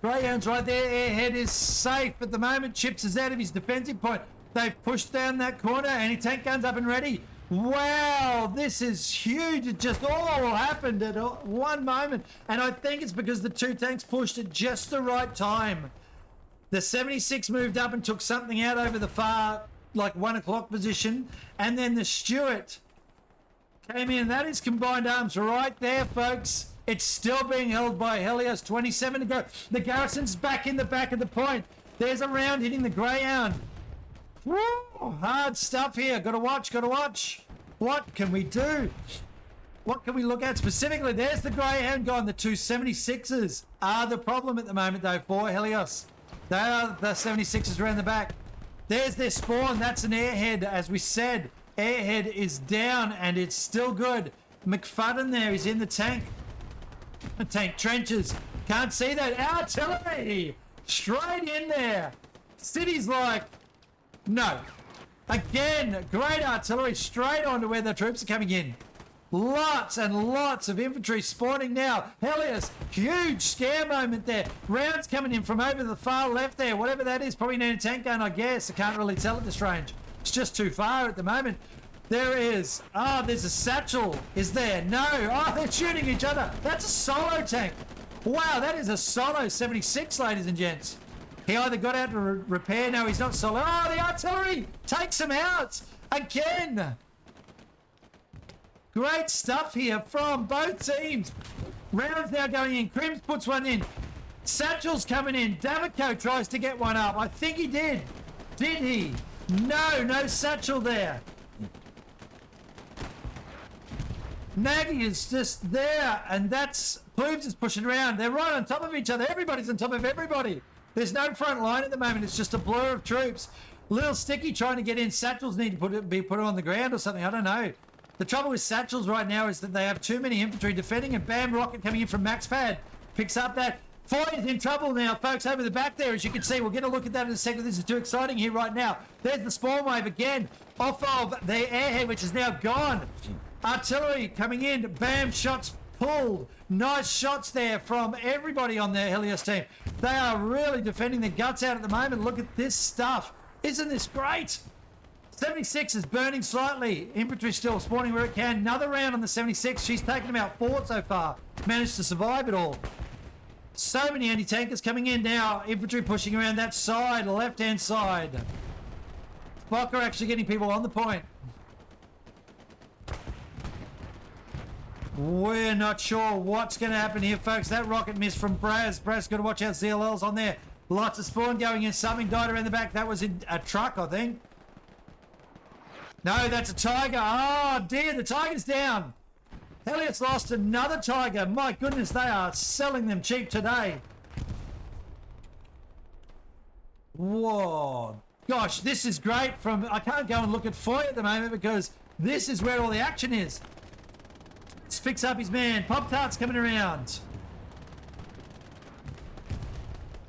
Greyhound's right there. Airhead is safe at the moment. Chips is out of his defensive point. They've pushed down that corner. Anti-tank guns up and ready. Wow, this is huge. It just all happened at one moment. And I think it's because the 2 tanks pushed at just the right time. The 76 moved up and took something out over the far, like 1 o'clock position. And then the Stuart came in. That is combined arms right there, folks. It's still being held by Helios. 27 to go. The garrison's back in the back of the point. There's a round hitting the Greyhound. Woo! Hard stuff here. Gotta watch. What can we do? What can we look at specifically? There's the Greyhound gone. The 2 76s are the problem at the moment, though, for Helios. They are the 76s around the back. There's their spawn. That's an airhead, as we said. Airhead is down, and it's still good. McFadden there is in the tank. The tank trenches. Can't see that. Artillery! Straight in there. City's like, no. Again, great artillery straight onto where the troops are coming in. Lots and lots of infantry spawning now. Helios, huge scare moment there. Rounds coming in from over the far left there. Whatever that is, probably an anti-tank gun, I guess. I can't really tell at this range. It's just too far at the moment. There is. Oh, there's a satchel. Is there? No. Oh, they're shooting each other. That's a solo tank. Wow, that is a solo 76, ladies and gents. He either got out to repair. No, he's not solo. Oh, the artillery takes him out again. Great stuff here from both teams. Rounds now going in. Crims puts one in. Satchel's coming in. Davico tries to get one up. I think he did. Did he? No satchel there. Nagy is just there, and that's Plumes is pushing around. They're right on top of each other. Everybody's on top of everybody. There's no front line at the moment. It's just a blur of troops. Little Sticky trying to get in. Satchels need to be put on the ground or something. I don't know. The trouble with Satchels right now is that they have too many infantry defending, and bam, rocket coming in from Max Pad. Picks up that. Foy is in trouble now, folks, over the back there, as you can see. We'll get a look at that in a second. This is too exciting here right now. There's the spawn wave again off of the airhead, which is now gone. Artillery coming in. Bam, shots pulled. Nice shots there from everybody on the Helios team. They are really defending their guts out at the moment. Look at this stuff. Isn't this great? 76 is burning slightly. Infantry still spawning where it can. Another round on the 76. She's taken about 4 so far. Managed to survive it all. So many anti-tankers coming in now. Infantry pushing around that side, left-hand side. FOC are actually getting people on the point. We're not sure what's going to happen here, folks. That rocket missed from Braz. Braz got to watch out. CLL's on there. Lots of spawn going in. Something died around the back. That was in a truck, I think. No, that's a Tiger. Oh, dear. The Tiger's down. Helios lost another Tiger. My goodness, they are selling them cheap today. Whoa. Gosh, this is great from... I can't go and look at Foy at the moment because this is where all the action is. Let's fix up his man. Pop-Tart's coming around.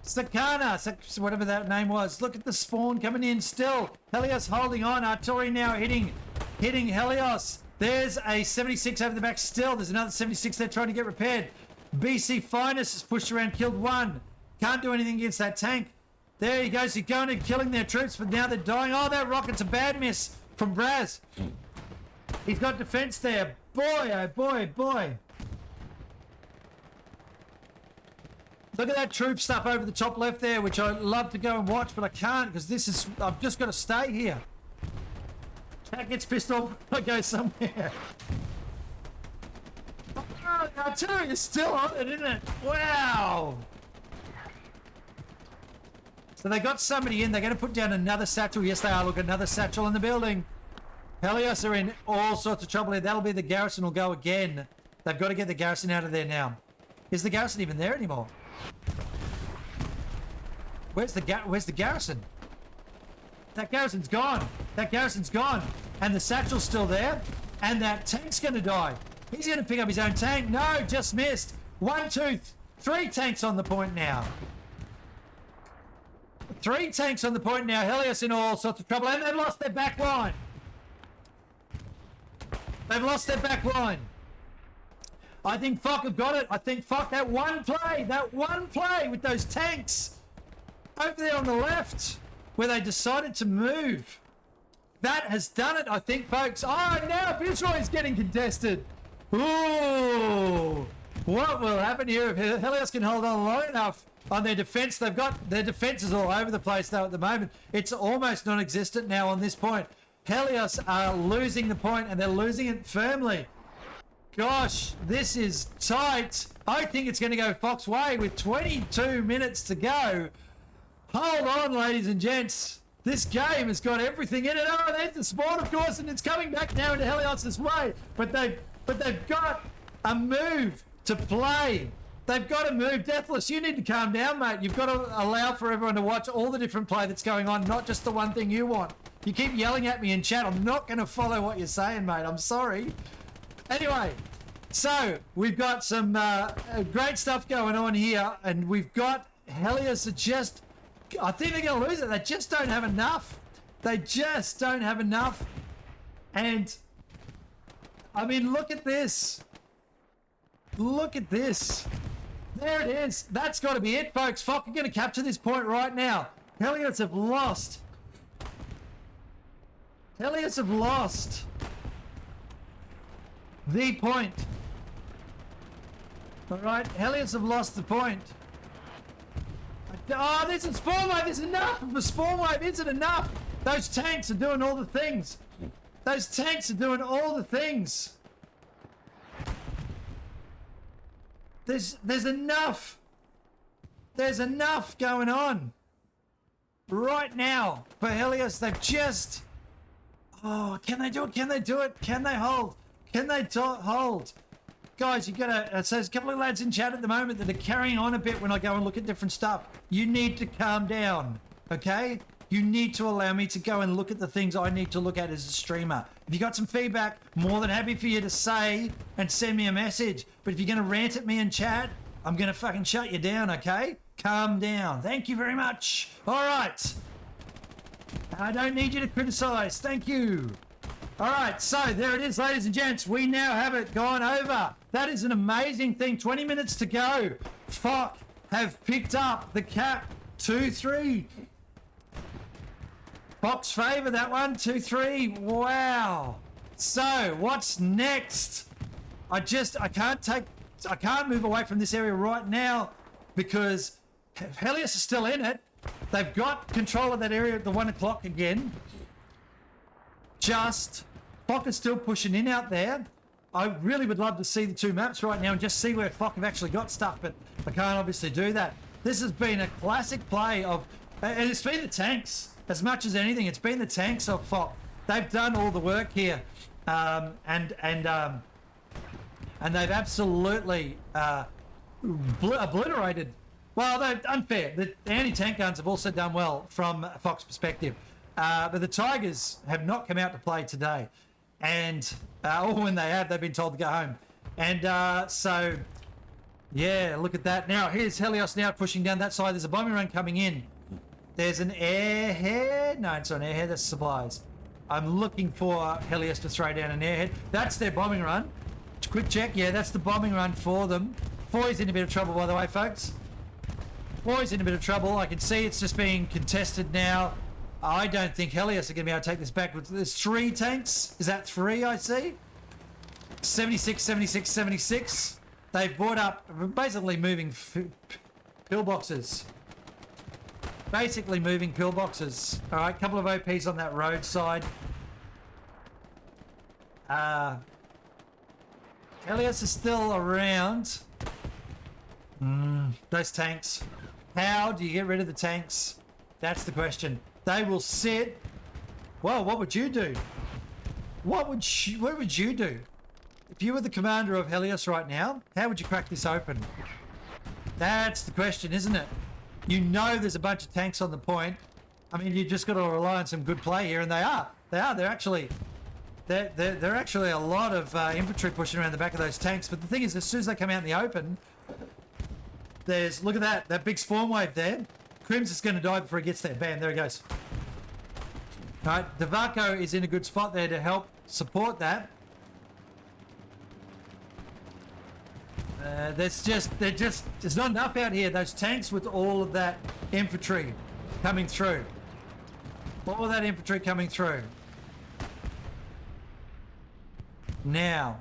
Sakana, whatever that name was. Look at the spawn coming in still. Helios holding on. Artillery now hitting hitting Helios. There's a 76 over the back still. There's another 76 there trying to get repaired. BC Finest has pushed around, killed one. Can't do anything against that tank. There he goes. He's going and killing their troops, but now they're dying. Oh, that rocket's a bad miss from Braz. He's got defense there. Boy, oh boy, boy. Look at that troop stuff over the top left there, which I'd love to go and watch, but I can't because this is... I've just got to stay here. That gets pissed off. I go somewhere. Oh, artillery is still on it, isn't it? Wow. So they got somebody in. They're going to put down another satchel. Yes, they are. Look, another satchel in the building. Helios are in all sorts of trouble here. That'll be the garrison will go again. They've got to get the garrison out of there now. Is the garrison even there anymore? Where's the garrison? That garrison's gone. That garrison's gone. And the satchel's still there. And that tank's going to die. He's going to pick up his own tank. No, just missed. 1, 2, 3 tanks on the point now. 3 tanks on the point now. Helios in all sorts of trouble. And they've lost their back line. They've lost their back line. I think FOC have got it. I think FOC, that one play with those tanks over there on the left where they decided to move. That has done it, I think, folks. Oh, now Fitzroy is getting contested. Ooh. What will happen here if Helios can hold on long enough on their defense? They've got their defenses all over the place, though, at the moment. It's almost non-existent now on this point. Helios are losing the point, and they're losing it firmly. Gosh, this is tight. I think it's going to go FOC's way with 22 minutes to go. Hold on, ladies and gents. This game has got everything in it. Oh, there's the spawn, of course, and it's coming back now into Helios' way. But they've got a move to play. They've got to move. Deathless, you need to calm down, mate. You've got to allow for everyone to watch all the different play that's going on, not just the one thing you want. You keep yelling at me in chat. I'm not going to follow what you're saying, mate. I'm sorry. Anyway, so we've got some great stuff going on here, and we've got Helios are just... I think they're going to lose it. They just don't have enough. They just don't have enough. And, I mean, look at this. Look at this. There it is. That's got to be it, folks. FOC are going to capture this point right now. Helios have lost. Helios have lost the point. All right, Helios have lost the point. Oh, there's a spawn wave. There's enough of a spawn wave. Isn't enough? Those tanks are doing all the things. Those tanks are doing all the things. There's enough. There's enough going on right now for Helios. They've just... Oh, can they do it? Can they do it? Can they hold? Can they hold? Guys, you gotta... So there's a couple of lads in chat at the moment that are carrying on a bit when I go and look at different stuff. You need to calm down, okay? You need to allow me to go and look at the things I need to look at as a streamer. If you got some feedback, more than happy for you to say and send me a message. But if you're gonna rant at me in chat, I'm gonna fucking shut you down, okay? Calm down. Thank you very much. All right. I don't need you to criticize. Thank you. All right, so there it is, ladies and gents. We now have it gone over. That is an amazing thing. 20 minutes to go. FOC have picked up the cap. 2-3. FOC's favour, that one. 2-3. Wow. So, what's next? I can't move away from this area right now because Helios is still in it. They've got control of that area at the 1 o'clock again. FOC is still pushing in out there. I really would love to see the two maps right now and just see where FOC have actually got stuff, but I can't obviously do that. This has been a classic play of, and it's been the tanks as much as anything. It's been the tanks of FOC. They've done all the work here, and they've absolutely obliterated. Well, they're unfair. The anti-tank guns have also done well from FOC's perspective. But the Tigers have not come out to play today. And or when they have, they've been told to go home. And so, yeah, look at that. Now, here's Helios now pushing down that side. There's a bombing run coming in. There's an airhead. No, it's not an airhead. That's supplies. I'm looking for Helios to throw down an airhead. That's their bombing run. Quick check. Yeah, that's the bombing run for them. Foy's in a bit of trouble, by the way, folks. Foy's in a bit of trouble. I can see it's just being contested now. I don't think Helios are going to be able to take this back. There's 3 tanks. Is that 3 I see? 76, 76, 76. They've brought up basically moving pillboxes. Basically moving pillboxes. All right, couple of OPs on that roadside. Helios is still around. Those tanks. How do you get rid of the tanks? That's the question. They will sit. Well, what would you do? What would you do? If you were the commander of Helios right now, how would you crack this open? That's the question, isn't it? You know there's a bunch of tanks on the point. I mean, you just got to rely on some good play here, and they are. They're actually a lot of infantry pushing around the back of those tanks. But the thing is, as soon as they come out in the open, look at that big spawn wave there. Crims is going to die before he gets there. Bam, there he goes. All right, Devaco is in a good spot there to help support that. There's not enough out here. Those tanks with all of that infantry coming through. All of that infantry coming through. Now,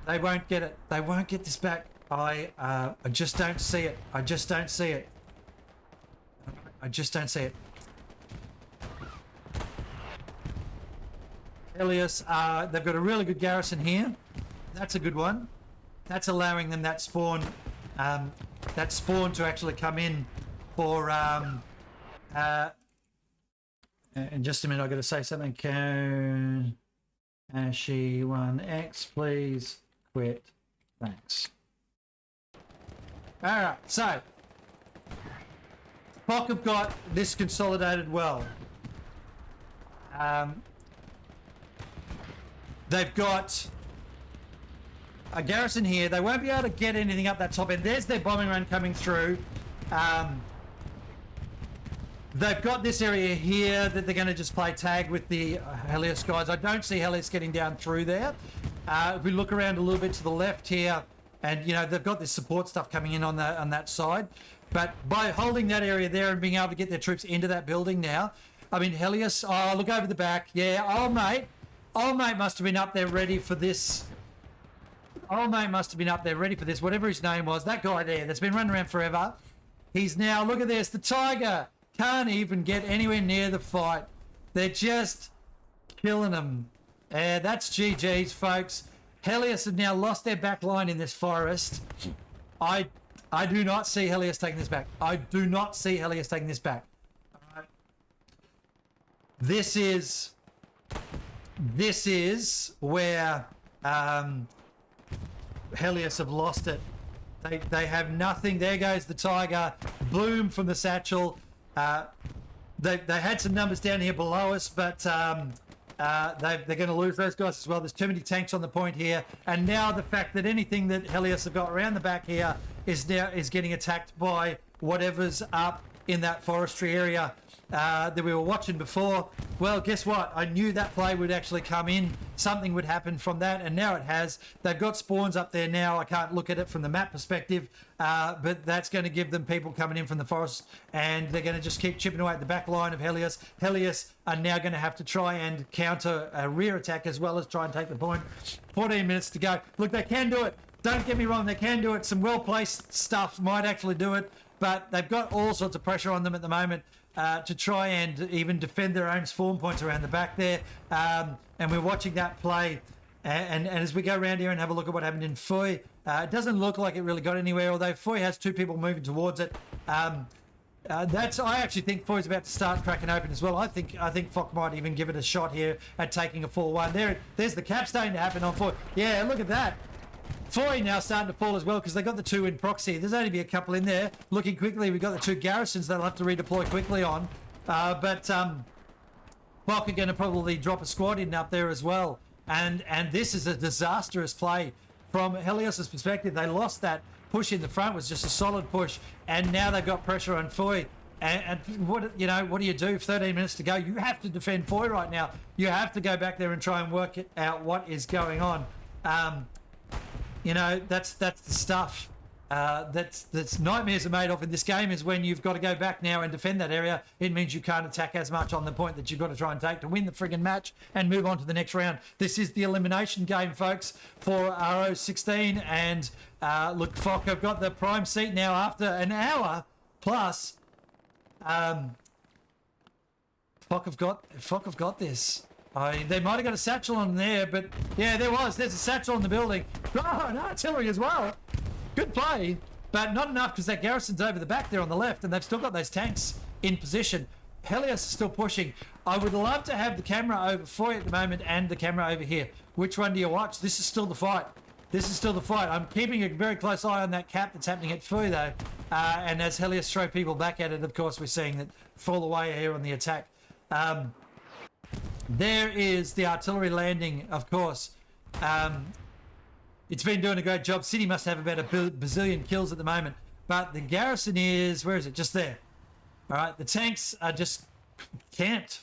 they won't get it. They won't get this back. I just don't see it. I just don't see it. I just don't see it. Helios, they've got a really good garrison here. That's a good one. That's allowing them that spawn to actually come in for in just a minute. I've got to say something. Can Ashy 1X please quit? Thanks. All right, so FOC have got this consolidated well. They've got a garrison here. They won't be able to get anything up that top end. There's their bombing run coming through. They've got this area here that they're going to just play tag with the Helios guys. I don't see Helios getting down through there. If we look around a little bit to the left here, and you know they've got this support stuff coming in on that side, but by holding that area there and being able to get their troops into that building now, I mean Helios. Oh, look over the back. Yeah, old mate must have been up there ready for this. Old mate must have been up there ready for this. Whatever his name was, that guy there that's been running around forever. He's now, look at this. The Tiger can't even get anywhere near the fight. They're just killing them. That's GG's, folks. Helios have now lost their back line in this forest. I do not see Helios taking this back. I do not see Helios taking this back. This is where Helios have lost it. They have nothing. There goes the Tiger. Boom from the satchel. They had some numbers down here below us, but they're going to lose those guys as well. There's too many tanks on the point here, and now the fact that anything that Helios have got around the back here is getting attacked by whatever's up in that forestry area that we were watching before. Well, guess what? I knew that play would actually come in. Something would happen from that, and now it has. They've got spawns up there now. I can't look at it from the map perspective, but that's going to give them people coming in from the forest, and they're going to just keep chipping away at the back line of Helios. Helios are now going to have to try and counter a rear attack as well as try and take the point. 14 minutes to go. Look, they can do it. Don't get me wrong, they can do it. Some well-placed stuff might actually do it, but they've got all sorts of pressure on them at the moment to try and even defend their own spawn points around the back there. And we're watching that play. And as we go around here and have a look at what happened in Foy, it doesn't look like it really got anywhere, although Foy has 2 people moving towards it. I actually think Foy's about to start cracking open as well. I think FOC might even give it a shot here at taking a 4-1. There's the capstone to happen on Foy. Yeah, look at that. Foy now starting to fall as well because they got the 2 in proxy. There's only be a couple in there. Looking quickly, we've got the 2 garrisons they'll have to redeploy quickly on. But FOC are going to probably drop a squad in up there as well. And this is a disastrous play from Helios' perspective. They lost that push in the front, was just a solid push. And now they've got pressure on Foy. And what do you do? 13 minutes to go. You have to defend Foy right now. You have to go back there and try and work out what is going on. That's the stuff that's nightmares are made of in this game, is when you've got to go back now and defend that area. It means you can't attack as much on the point that you've got to try and take to win the friggin' match and move on to the next round. This is the elimination game, folks, for RO16. And look, FOC have got the prime seat now after an hour plus. FOC have got this. They might have got a satchel on there, but yeah, there's a satchel in the building. Oh, and artillery as well. Good play, but not enough, because that garrison's over the back there on the left, and they've still got those tanks in position. Helios is still pushing. I would love to have the camera over Foy at the moment and the camera over here. Which one do you watch? This is still the fight. I'm keeping a very close eye on that cap that's happening at Foy, though. And as Helios throw people back at it, of course, we're seeing that fall away here on the attack. There is the artillery landing, of course. It's been doing a great job. City must have about a bazillion kills at the moment. But the garrison is, where is it? Just there. All right, the tanks are just camped,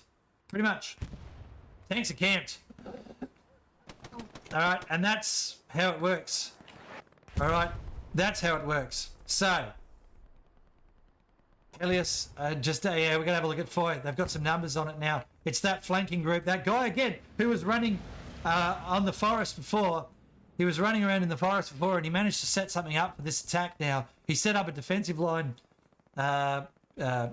pretty much. Tanks are camped. All right, and that's how it works. All right, that's how it works. So, Helios, we're going to have a look at Foy. They've got some numbers on it now. It's that flanking group. That guy, again, who was running on the forest before. He was running around in the forest before, and he managed to set something up for this attack now. He set up a defensive line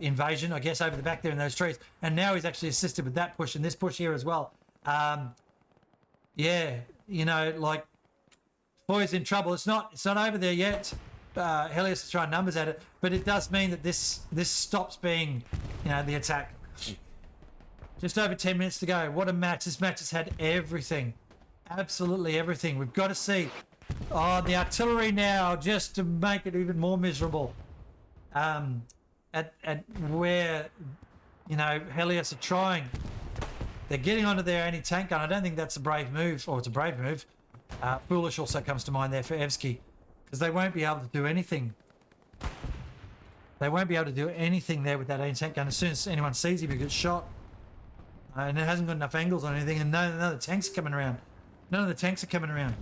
invasion, I guess, over the back there in those trees. And now he's actually assisted with that push and this push here as well. Yeah, like, Foy's in trouble. It's not over there yet. Helios is throwing numbers at it, but it does mean that this stops being, the attack. Just over 10 minutes to go. What a match. This match has had everything. Absolutely everything. We've got to see. Oh, the artillery now, just to make it even more miserable. At where, Helios are trying. They're getting onto their anti-tank gun. I don't think that's a brave move, or it's a brave move. Foolish also comes to mind there for Evsky, because they won't be able to do anything. They won't be able to do anything there with that anti-tank gun. As soon as anyone sees him, he gets shot. And it hasn't got enough angles on anything, and none of the tanks are coming around. None of the tanks are coming around.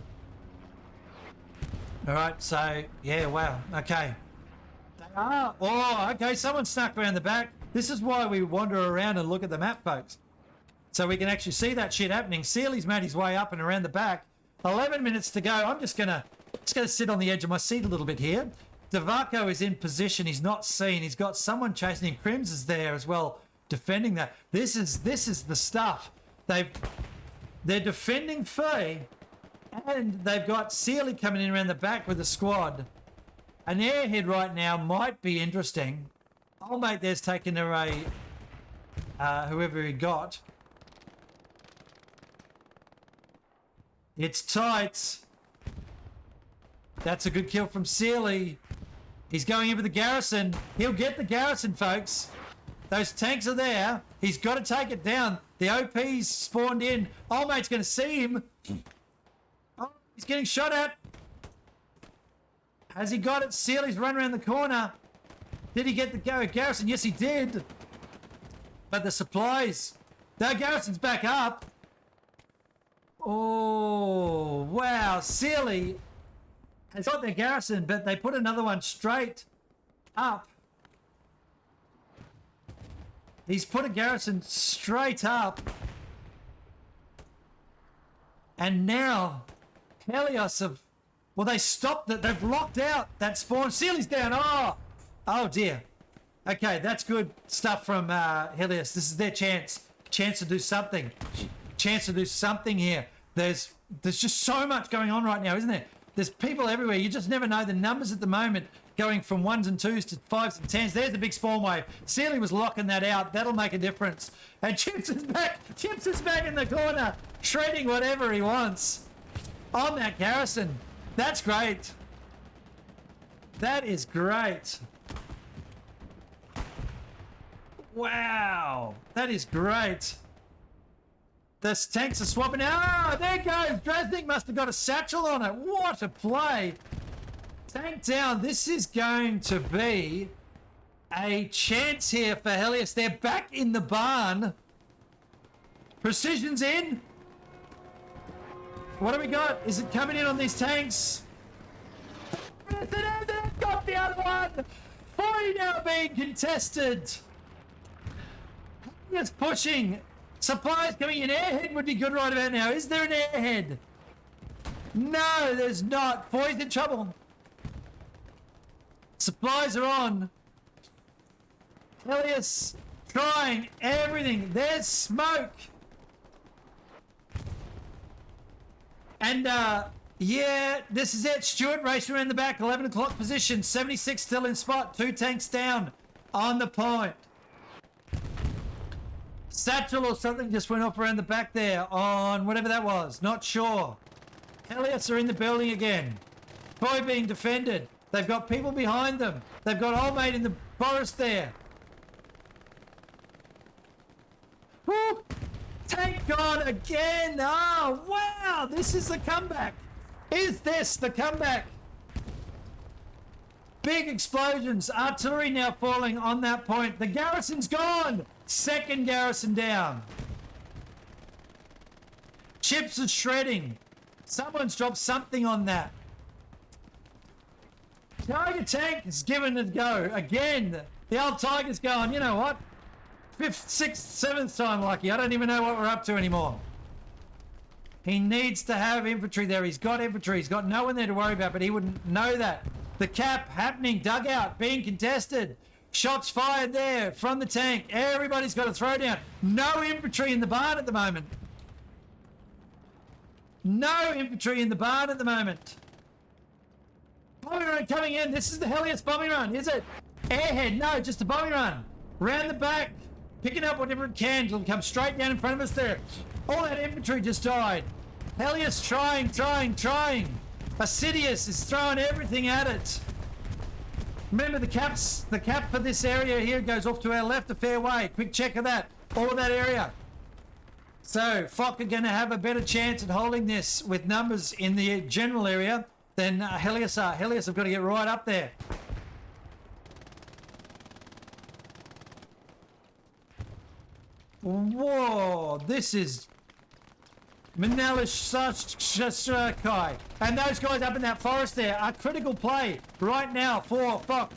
All right, so, yeah, wow, okay. They are. Oh, okay, someone snuck around the back. This is why we wander around and look at the map, folks. So we can actually see that shit happening. Sealy's made his way up and around the back. 11 minutes to go. I'm just gonna sit on the edge of my seat a little bit here. Devaco is in position. He's not seen. He's got someone chasing him. Crims is there as well, defending that. This is the stuff. They're defending Faye, and they've got Sealy coming in around the back with a squad. An airhead right now might be interesting. Old mate there's taken away whoever he got. It's tight. That's a good kill from Sealy. He's going in for the garrison. He'll get the garrison, folks. Those tanks are there. He's got to take it down. The OP's spawned in. Old mate's going to see him. Oh, he's getting shot at. Has he got it? Sealy's run around the corner. Did he get the garrison? Yes, he did. But the supplies. The garrison's back up. Oh, wow. Sealy has got their garrison, but they put another one straight up. He's put a garrison straight up. And now Helios have... Well, they stopped it. They've locked out that spawn. Sealy's down. Oh dear. Okay, that's good stuff from Helios. This is their chance. Chance to do something. Chance to do something here. There's just so much going on right now, isn't there? There's people everywhere. You just never know the numbers at the moment, going from 1s and 2s to 5s and 10s. There's the big spawn wave. Sealy was locking that out. That'll make a difference. And Chips is back. Chips is back in the corner, shredding whatever he wants on that garrison. That's great. That is great. Wow. That is great. The tanks are swapping. Ah, there goes. Dresnik must have got a satchel on it. What a play. Tank down. This is going to be a chance here for Helios. They're back in the barn. Precision's in. What do we got? Is it coming in on these tanks? They've got the other one. 40 now being contested. It's pushing. Supplies coming in. Airhead would be good right about now. Is there an airhead? No, there's not. Boy's in trouble. Supplies are on. Helios trying everything. There's smoke. And, yeah, this is it. Stewart racing around the back. 11 o'clock position. 76 still in spot. 2 tanks down on the point. Satchel or something just went off around the back there on whatever that was. Not sure. Helios are in the building again. Boy being defended. They've got people behind them. They've got old mate in the forest there. Woo! Tank gone again. Oh, wow. This is the comeback. Is this the comeback? Big explosions. Artillery now falling on that point. The garrison's gone. Second garrison down. Chips are shredding. Someone's dropped something on that. Tiger tank is giving it a go. Again, the old Tiger's going, you know what? 5th, 6th, 7th time lucky. I don't even know what we're up to anymore. He needs to have infantry there. He's got infantry. He's got no one there to worry about, but he wouldn't know that. The cap happening. Dugout being contested. Shots fired there from the tank. Everybody's got a throwdown. No infantry in the barn at the moment. No infantry in the barn at the moment. Bombing run coming in. This is the Helios bombing run, is it? Airhead, no, just a bombing run. Round the back, picking up whatever it can. It'll come straight down in front of us there. All that infantry just died. Helios trying. Assidious is throwing everything at it. Remember the cap for this area here goes off to our left a fair way. Quick check of that. All of that area. So FOC are going to have a better chance at holding this with numbers in the general area than Helios are. Helios have got to get right up there. Whoa, this is Manalish Kai. And those guys up in that forest there are critical play right now for FOC.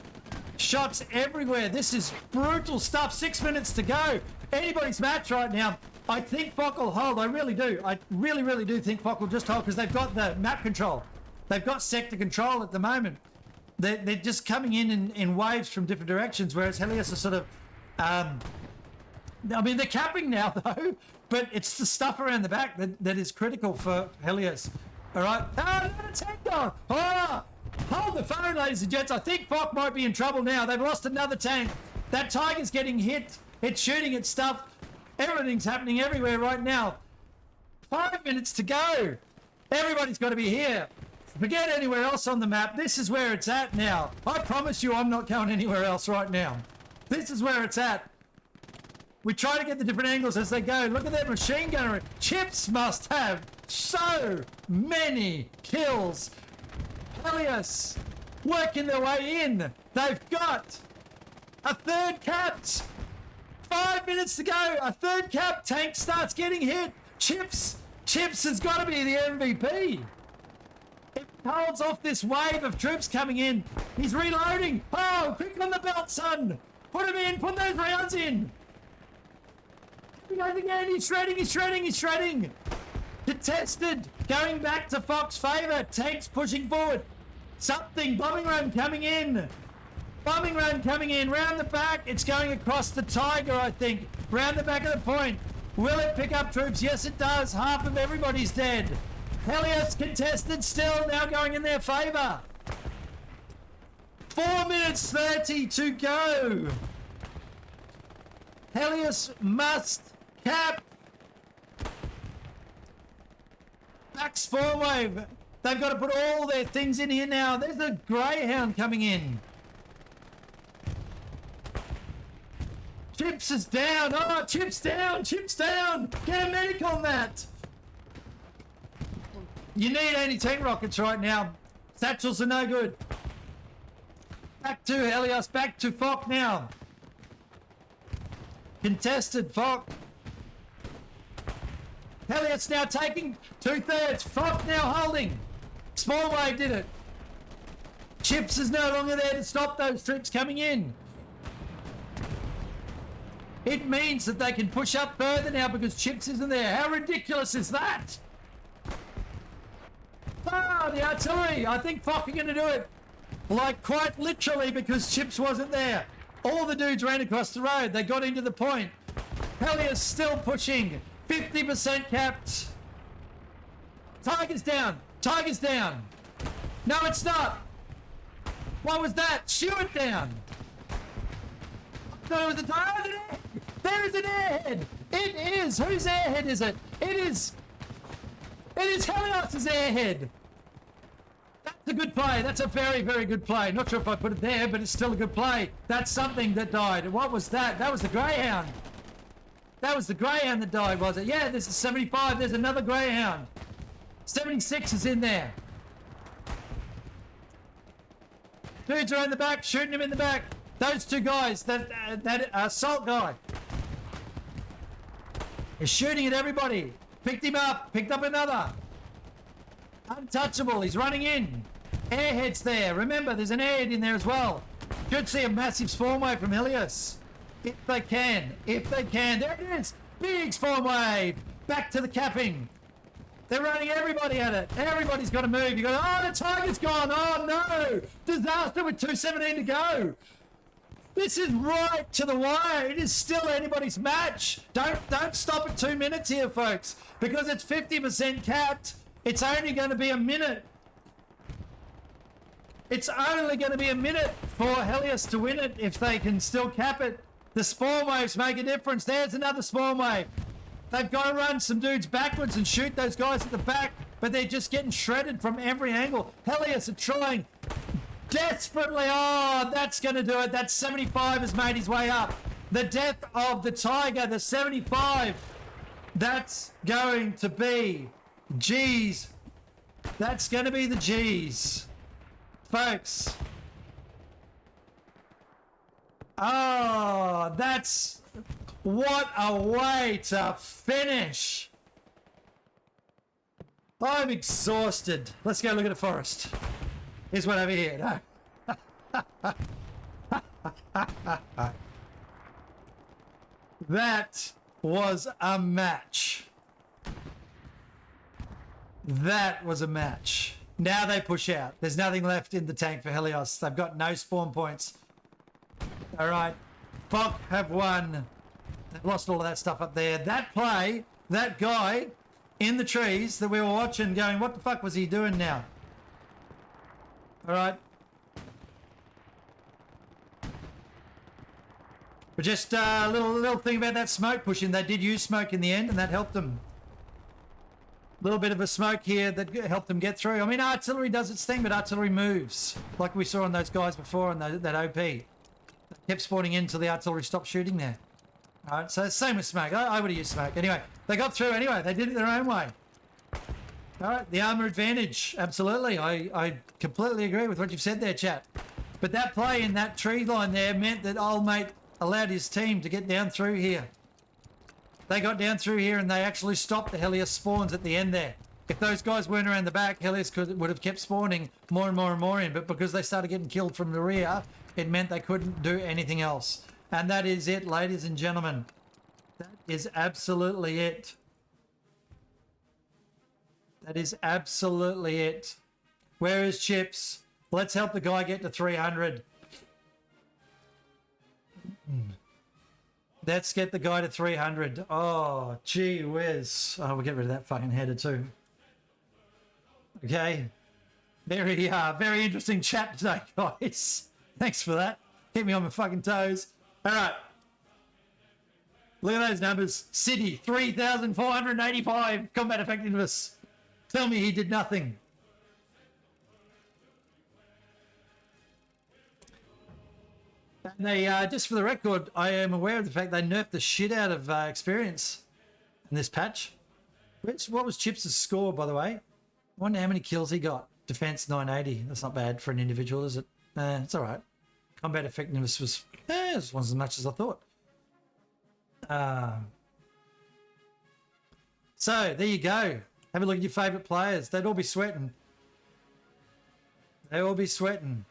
Shots everywhere. This is brutal stuff. 6 minutes to go. Anybody's match right now. I think FOC will hold. I really do. I really do think FOC will just hold because they've got the map control. They've got sector control at the moment. They're just coming in waves from different directions, whereas Helios are sort of... I mean, they're capping now, though, but it's the stuff around the back that is critical for Helios. All right. Oh, no, tank gone. Oh, hold the phone, ladies and gents. I think FOC might be in trouble now. They've lost another tank. That Tiger's getting hit. It's shooting at stuff. Everything's happening everywhere right now. 5 minutes to go. Everybody's got to be here. Forget anywhere else on the map. This is where it's at now. I promise you I'm not going anywhere else right now. This is where it's at. We try to get the different angles as they go. Look at that machine gunner. Chips must have so many kills. Helios working their way in. They've got a third capped. 5 minutes to go. A third cap. Tank starts getting hit. Chips has got to be the MVP. If he holds off this wave of troops coming in. He's reloading. Oh, quick on the belt, son. Put him in. Put those rounds in. He goes again. He's shredding. Contested. Going back to FOC's favour. Tanks pushing forward. Something. Bombing run coming in. Round the back. It's going across the Tiger, I think. Round the back of the point. Will it pick up troops? Yes, it does. Half of everybody's dead. Helios contested still. Now going in their favour. 4 minutes 30 to go. Helios must cap. Back spawn wave. They've got to put all their things in here now. There's a Greyhound coming in. Chips is down. Oh, Chips down. Get a medic on that. You need anti-tank rockets right now. Satchels are no good. Back to Helios, back to FOC now. Contested FOC. Helios now taking 2/3. FOC now holding. Small Wave did it. Chips is no longer there to stop those troops coming in. It means that they can push up further now because Chips isn't there. How ridiculous is that? Ah, the artillery. I think FOC are going to do it. Like quite literally because Chips wasn't there. All the dudes ran across the road. They got into the point. Helios still pushing. 50% capped. Tiger's down. Tiger's down. No, it's not. What was that? Shoot it down. I thought it was a tiger. There's an airhead. It is. Whose airhead is it? It is Helios' airhead. That's a good play. That's a very, very good play. Not sure if I put it there, but it's still a good play. That's something that died. What was that? That was the Greyhound. That was the Greyhound that died, was it? Yeah, this is 75. There's another Greyhound. 76 is in there. Dudes are in the back, shooting him in the back. Those two guys, that assault guy is shooting at everybody. Picked him up, picked up another. Untouchable, he's running in. Airhead's there. Remember, there's an airhead in there as well. Should see a massive spawn wave from Helios. If they can. If they can. There it is. Big spawn wave. Back to the capping. They're running everybody at it. Everybody's got to move. You go, oh, the Tiger's gone. Oh, no. Disaster with 2:17 to go. This is right to the wire. It is still anybody's match. Don't stop at 2 minutes here, folks. Because it's 50% capped. It's only going to be a minute. It's only going to be a minute for Helios to win it if they can still cap it. The spawn waves make a difference. There's another spawn wave. They've got to run some dudes backwards and shoot those guys at the back, but they're just getting shredded from every angle. Helios are trying desperately. Oh, that's going to do it. That 75 has made his way up. The death of the Tiger, the 75. That's going to be G's. That's going to be the G's. Folks. Oh, that's... What a way to finish. I'm exhausted. Let's go look at the forest. Here's one over here. No. That was a match. That was a match. Now they push out. There's nothing left in the tank for Helios. They've got no spawn points. All right. FOC have won. They've lost all of that stuff up there. That play, that guy in the trees that we were watching going, what the fuck was he doing now? All right. But just a little thing about that smoke pushing. They did use smoke in the end, and that helped them. A little bit of a smoke here that helped them get through. I mean, artillery does its thing, but artillery moves. Like we saw on those guys before on that OP. They kept spawning in until the artillery stopped shooting there. All right, so same with smoke. I would have used smoke. Anyway, they got through anyway. They did it their own way. All right, the armor advantage. Absolutely. I completely agree with what you've said there, chat. But that play in that tree line there meant that old mate allowed his team to get down through here. They got down through here and they actually stopped the Helios spawns at the end there. If those guys weren't around the back, Helios would have kept spawning more and more and more in. But because they started getting killed from the rear, it meant they couldn't do anything else. And that is it, ladies and gentlemen. That is absolutely it. That is absolutely it. Where is Chips? Let's help the guy get to 300. Let's get the guy to 300. Oh, gee whiz. Oh, we'll get rid of that fucking header too. Okay. Very interesting chat today, guys. Thanks for that. Keep me on my fucking toes. All right. Look at those numbers. City, 3,485 combat effectiveness. Tell me he did nothing. And they, just for the record, I am aware of the fact they nerfed the shit out of experience in this patch. What was Chips' score, by the way? I wonder how many kills he got. Defense 980. That's not bad for an individual, is it? It's all right. Combat effectiveness was, it wasn't as much as I thought. So there you go. Have a look at your favourite players. They'd all be sweating. They all be sweating.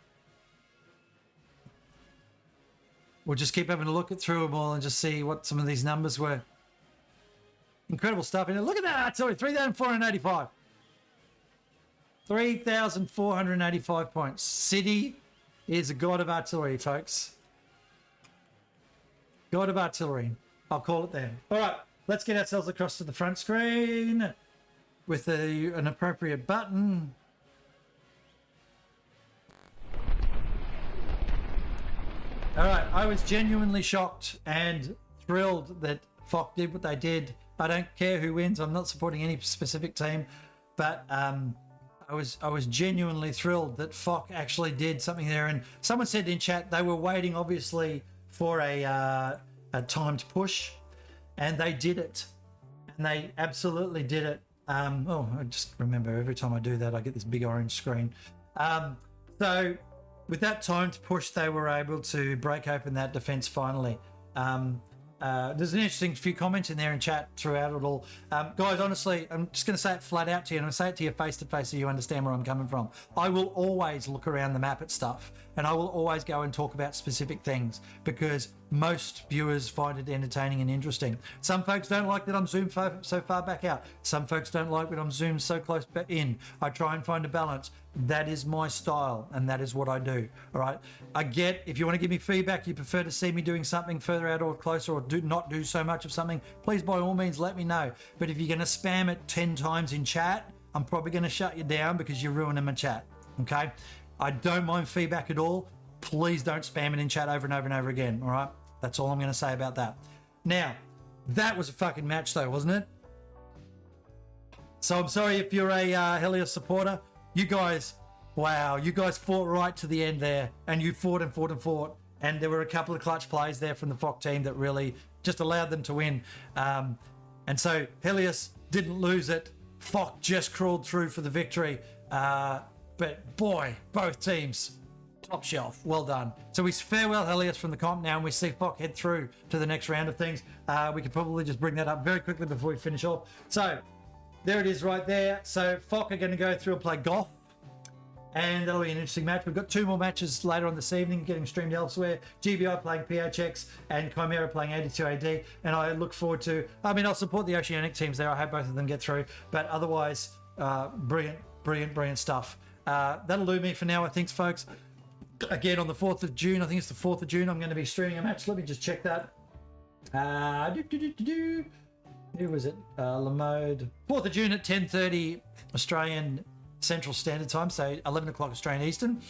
We'll just keep having a look through them all and just see what some of these numbers were. Incredible stuff. And look at that. Sorry, 3,485. 3,485 points. City is a god of artillery, folks. God of artillery. I'll call it then. All right, let's get ourselves across to the front screen with an appropriate button. All right, I was genuinely shocked and thrilled that FOC did what they did. I don't care who wins. I'm not supporting any specific team, but I was genuinely thrilled that FOC actually did something there. And someone said in chat they were waiting, obviously, for a timed push, and they did it. And they absolutely did it. Oh, I just remember every time I do that, I get this big orange screen. So with that timed push, they were able to break open that defense finally. There's an interesting few comments in there in chat throughout it all. Guys, honestly, I'm just going to say it flat out to you, and I'll say it to you face to face so you understand where I'm coming from. I will always look around the map at stuff, and I will always go and talk about specific things because most viewers find it entertaining and interesting. Some folks don't like that I'm zoomed so far back out. Some folks don't like that I'm zoomed so close back in. I try and find a balance. That is my style, and that is what I do. All right. I get if you want to give me feedback, you prefer to see me doing something further out or closer, or do not do so much of something, please by all means let me know. But if you're going to spam it 10 times in chat, I'm probably going to shut you down because you're ruining my chat. Okay. I don't mind feedback at all. Please don't spam it in chat over and over and over again. All right. That's all I'm going to say about that. Now, that was a fucking match though, wasn't it? So I'm sorry if you're a Helios supporter. You guys, wow, you guys fought right to the end there, and you fought and fought and fought, and there were a couple of clutch plays there from the FOC team that really just allowed them to win. And so Helios didn't lose it. FOC just crawled through for the victory. But boy, both teams, top shelf, well done. So we farewell Helios from the comp now, and we see FOC head through to the next round of things. We could probably just bring that up very quickly before we finish off. So there it is right there. So FOC are going to go through and play golf, and that'll be an interesting match. We've got 2 more matches later on this evening getting streamed elsewhere. GBI playing PHX and Chimera playing 82 AD, and I look forward to, I'll support the Oceanic teams there. I hope both of them get through, but otherwise, brilliant stuff. That'll do me for now, I think, folks. Again, on the 4th of June, I think it's the 4th of June, I'm going to be streaming a match. Let me just check that. Who was it? Lamode. 4th of June at 10:30 Australian Central Standard Time, so 11 o'clock Australian Eastern.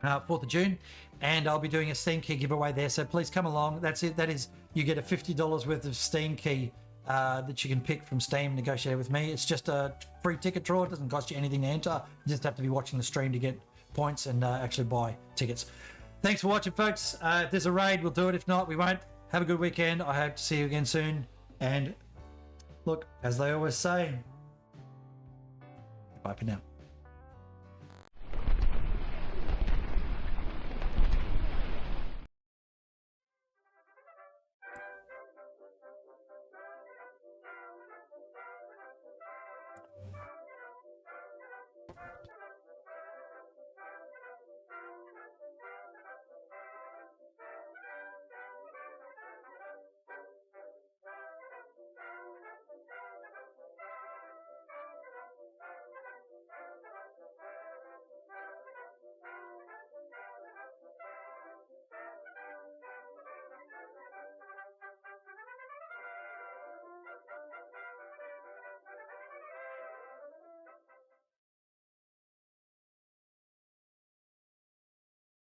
4th of June. And I'll be doing a Steam key giveaway there, so please come along. That's it. That is, you get a $50 worth of Steam key that you can pick from Steam, negotiated with me. It's just a free ticket draw. It doesn't cost you anything to enter. You just have to be watching the stream to get points and actually buy tickets. Thanks for watching, folks. If there's a raid, we'll do it. If not, we won't. Have a good weekend. I hope to see you again soon. And look, as they always say, bye for now.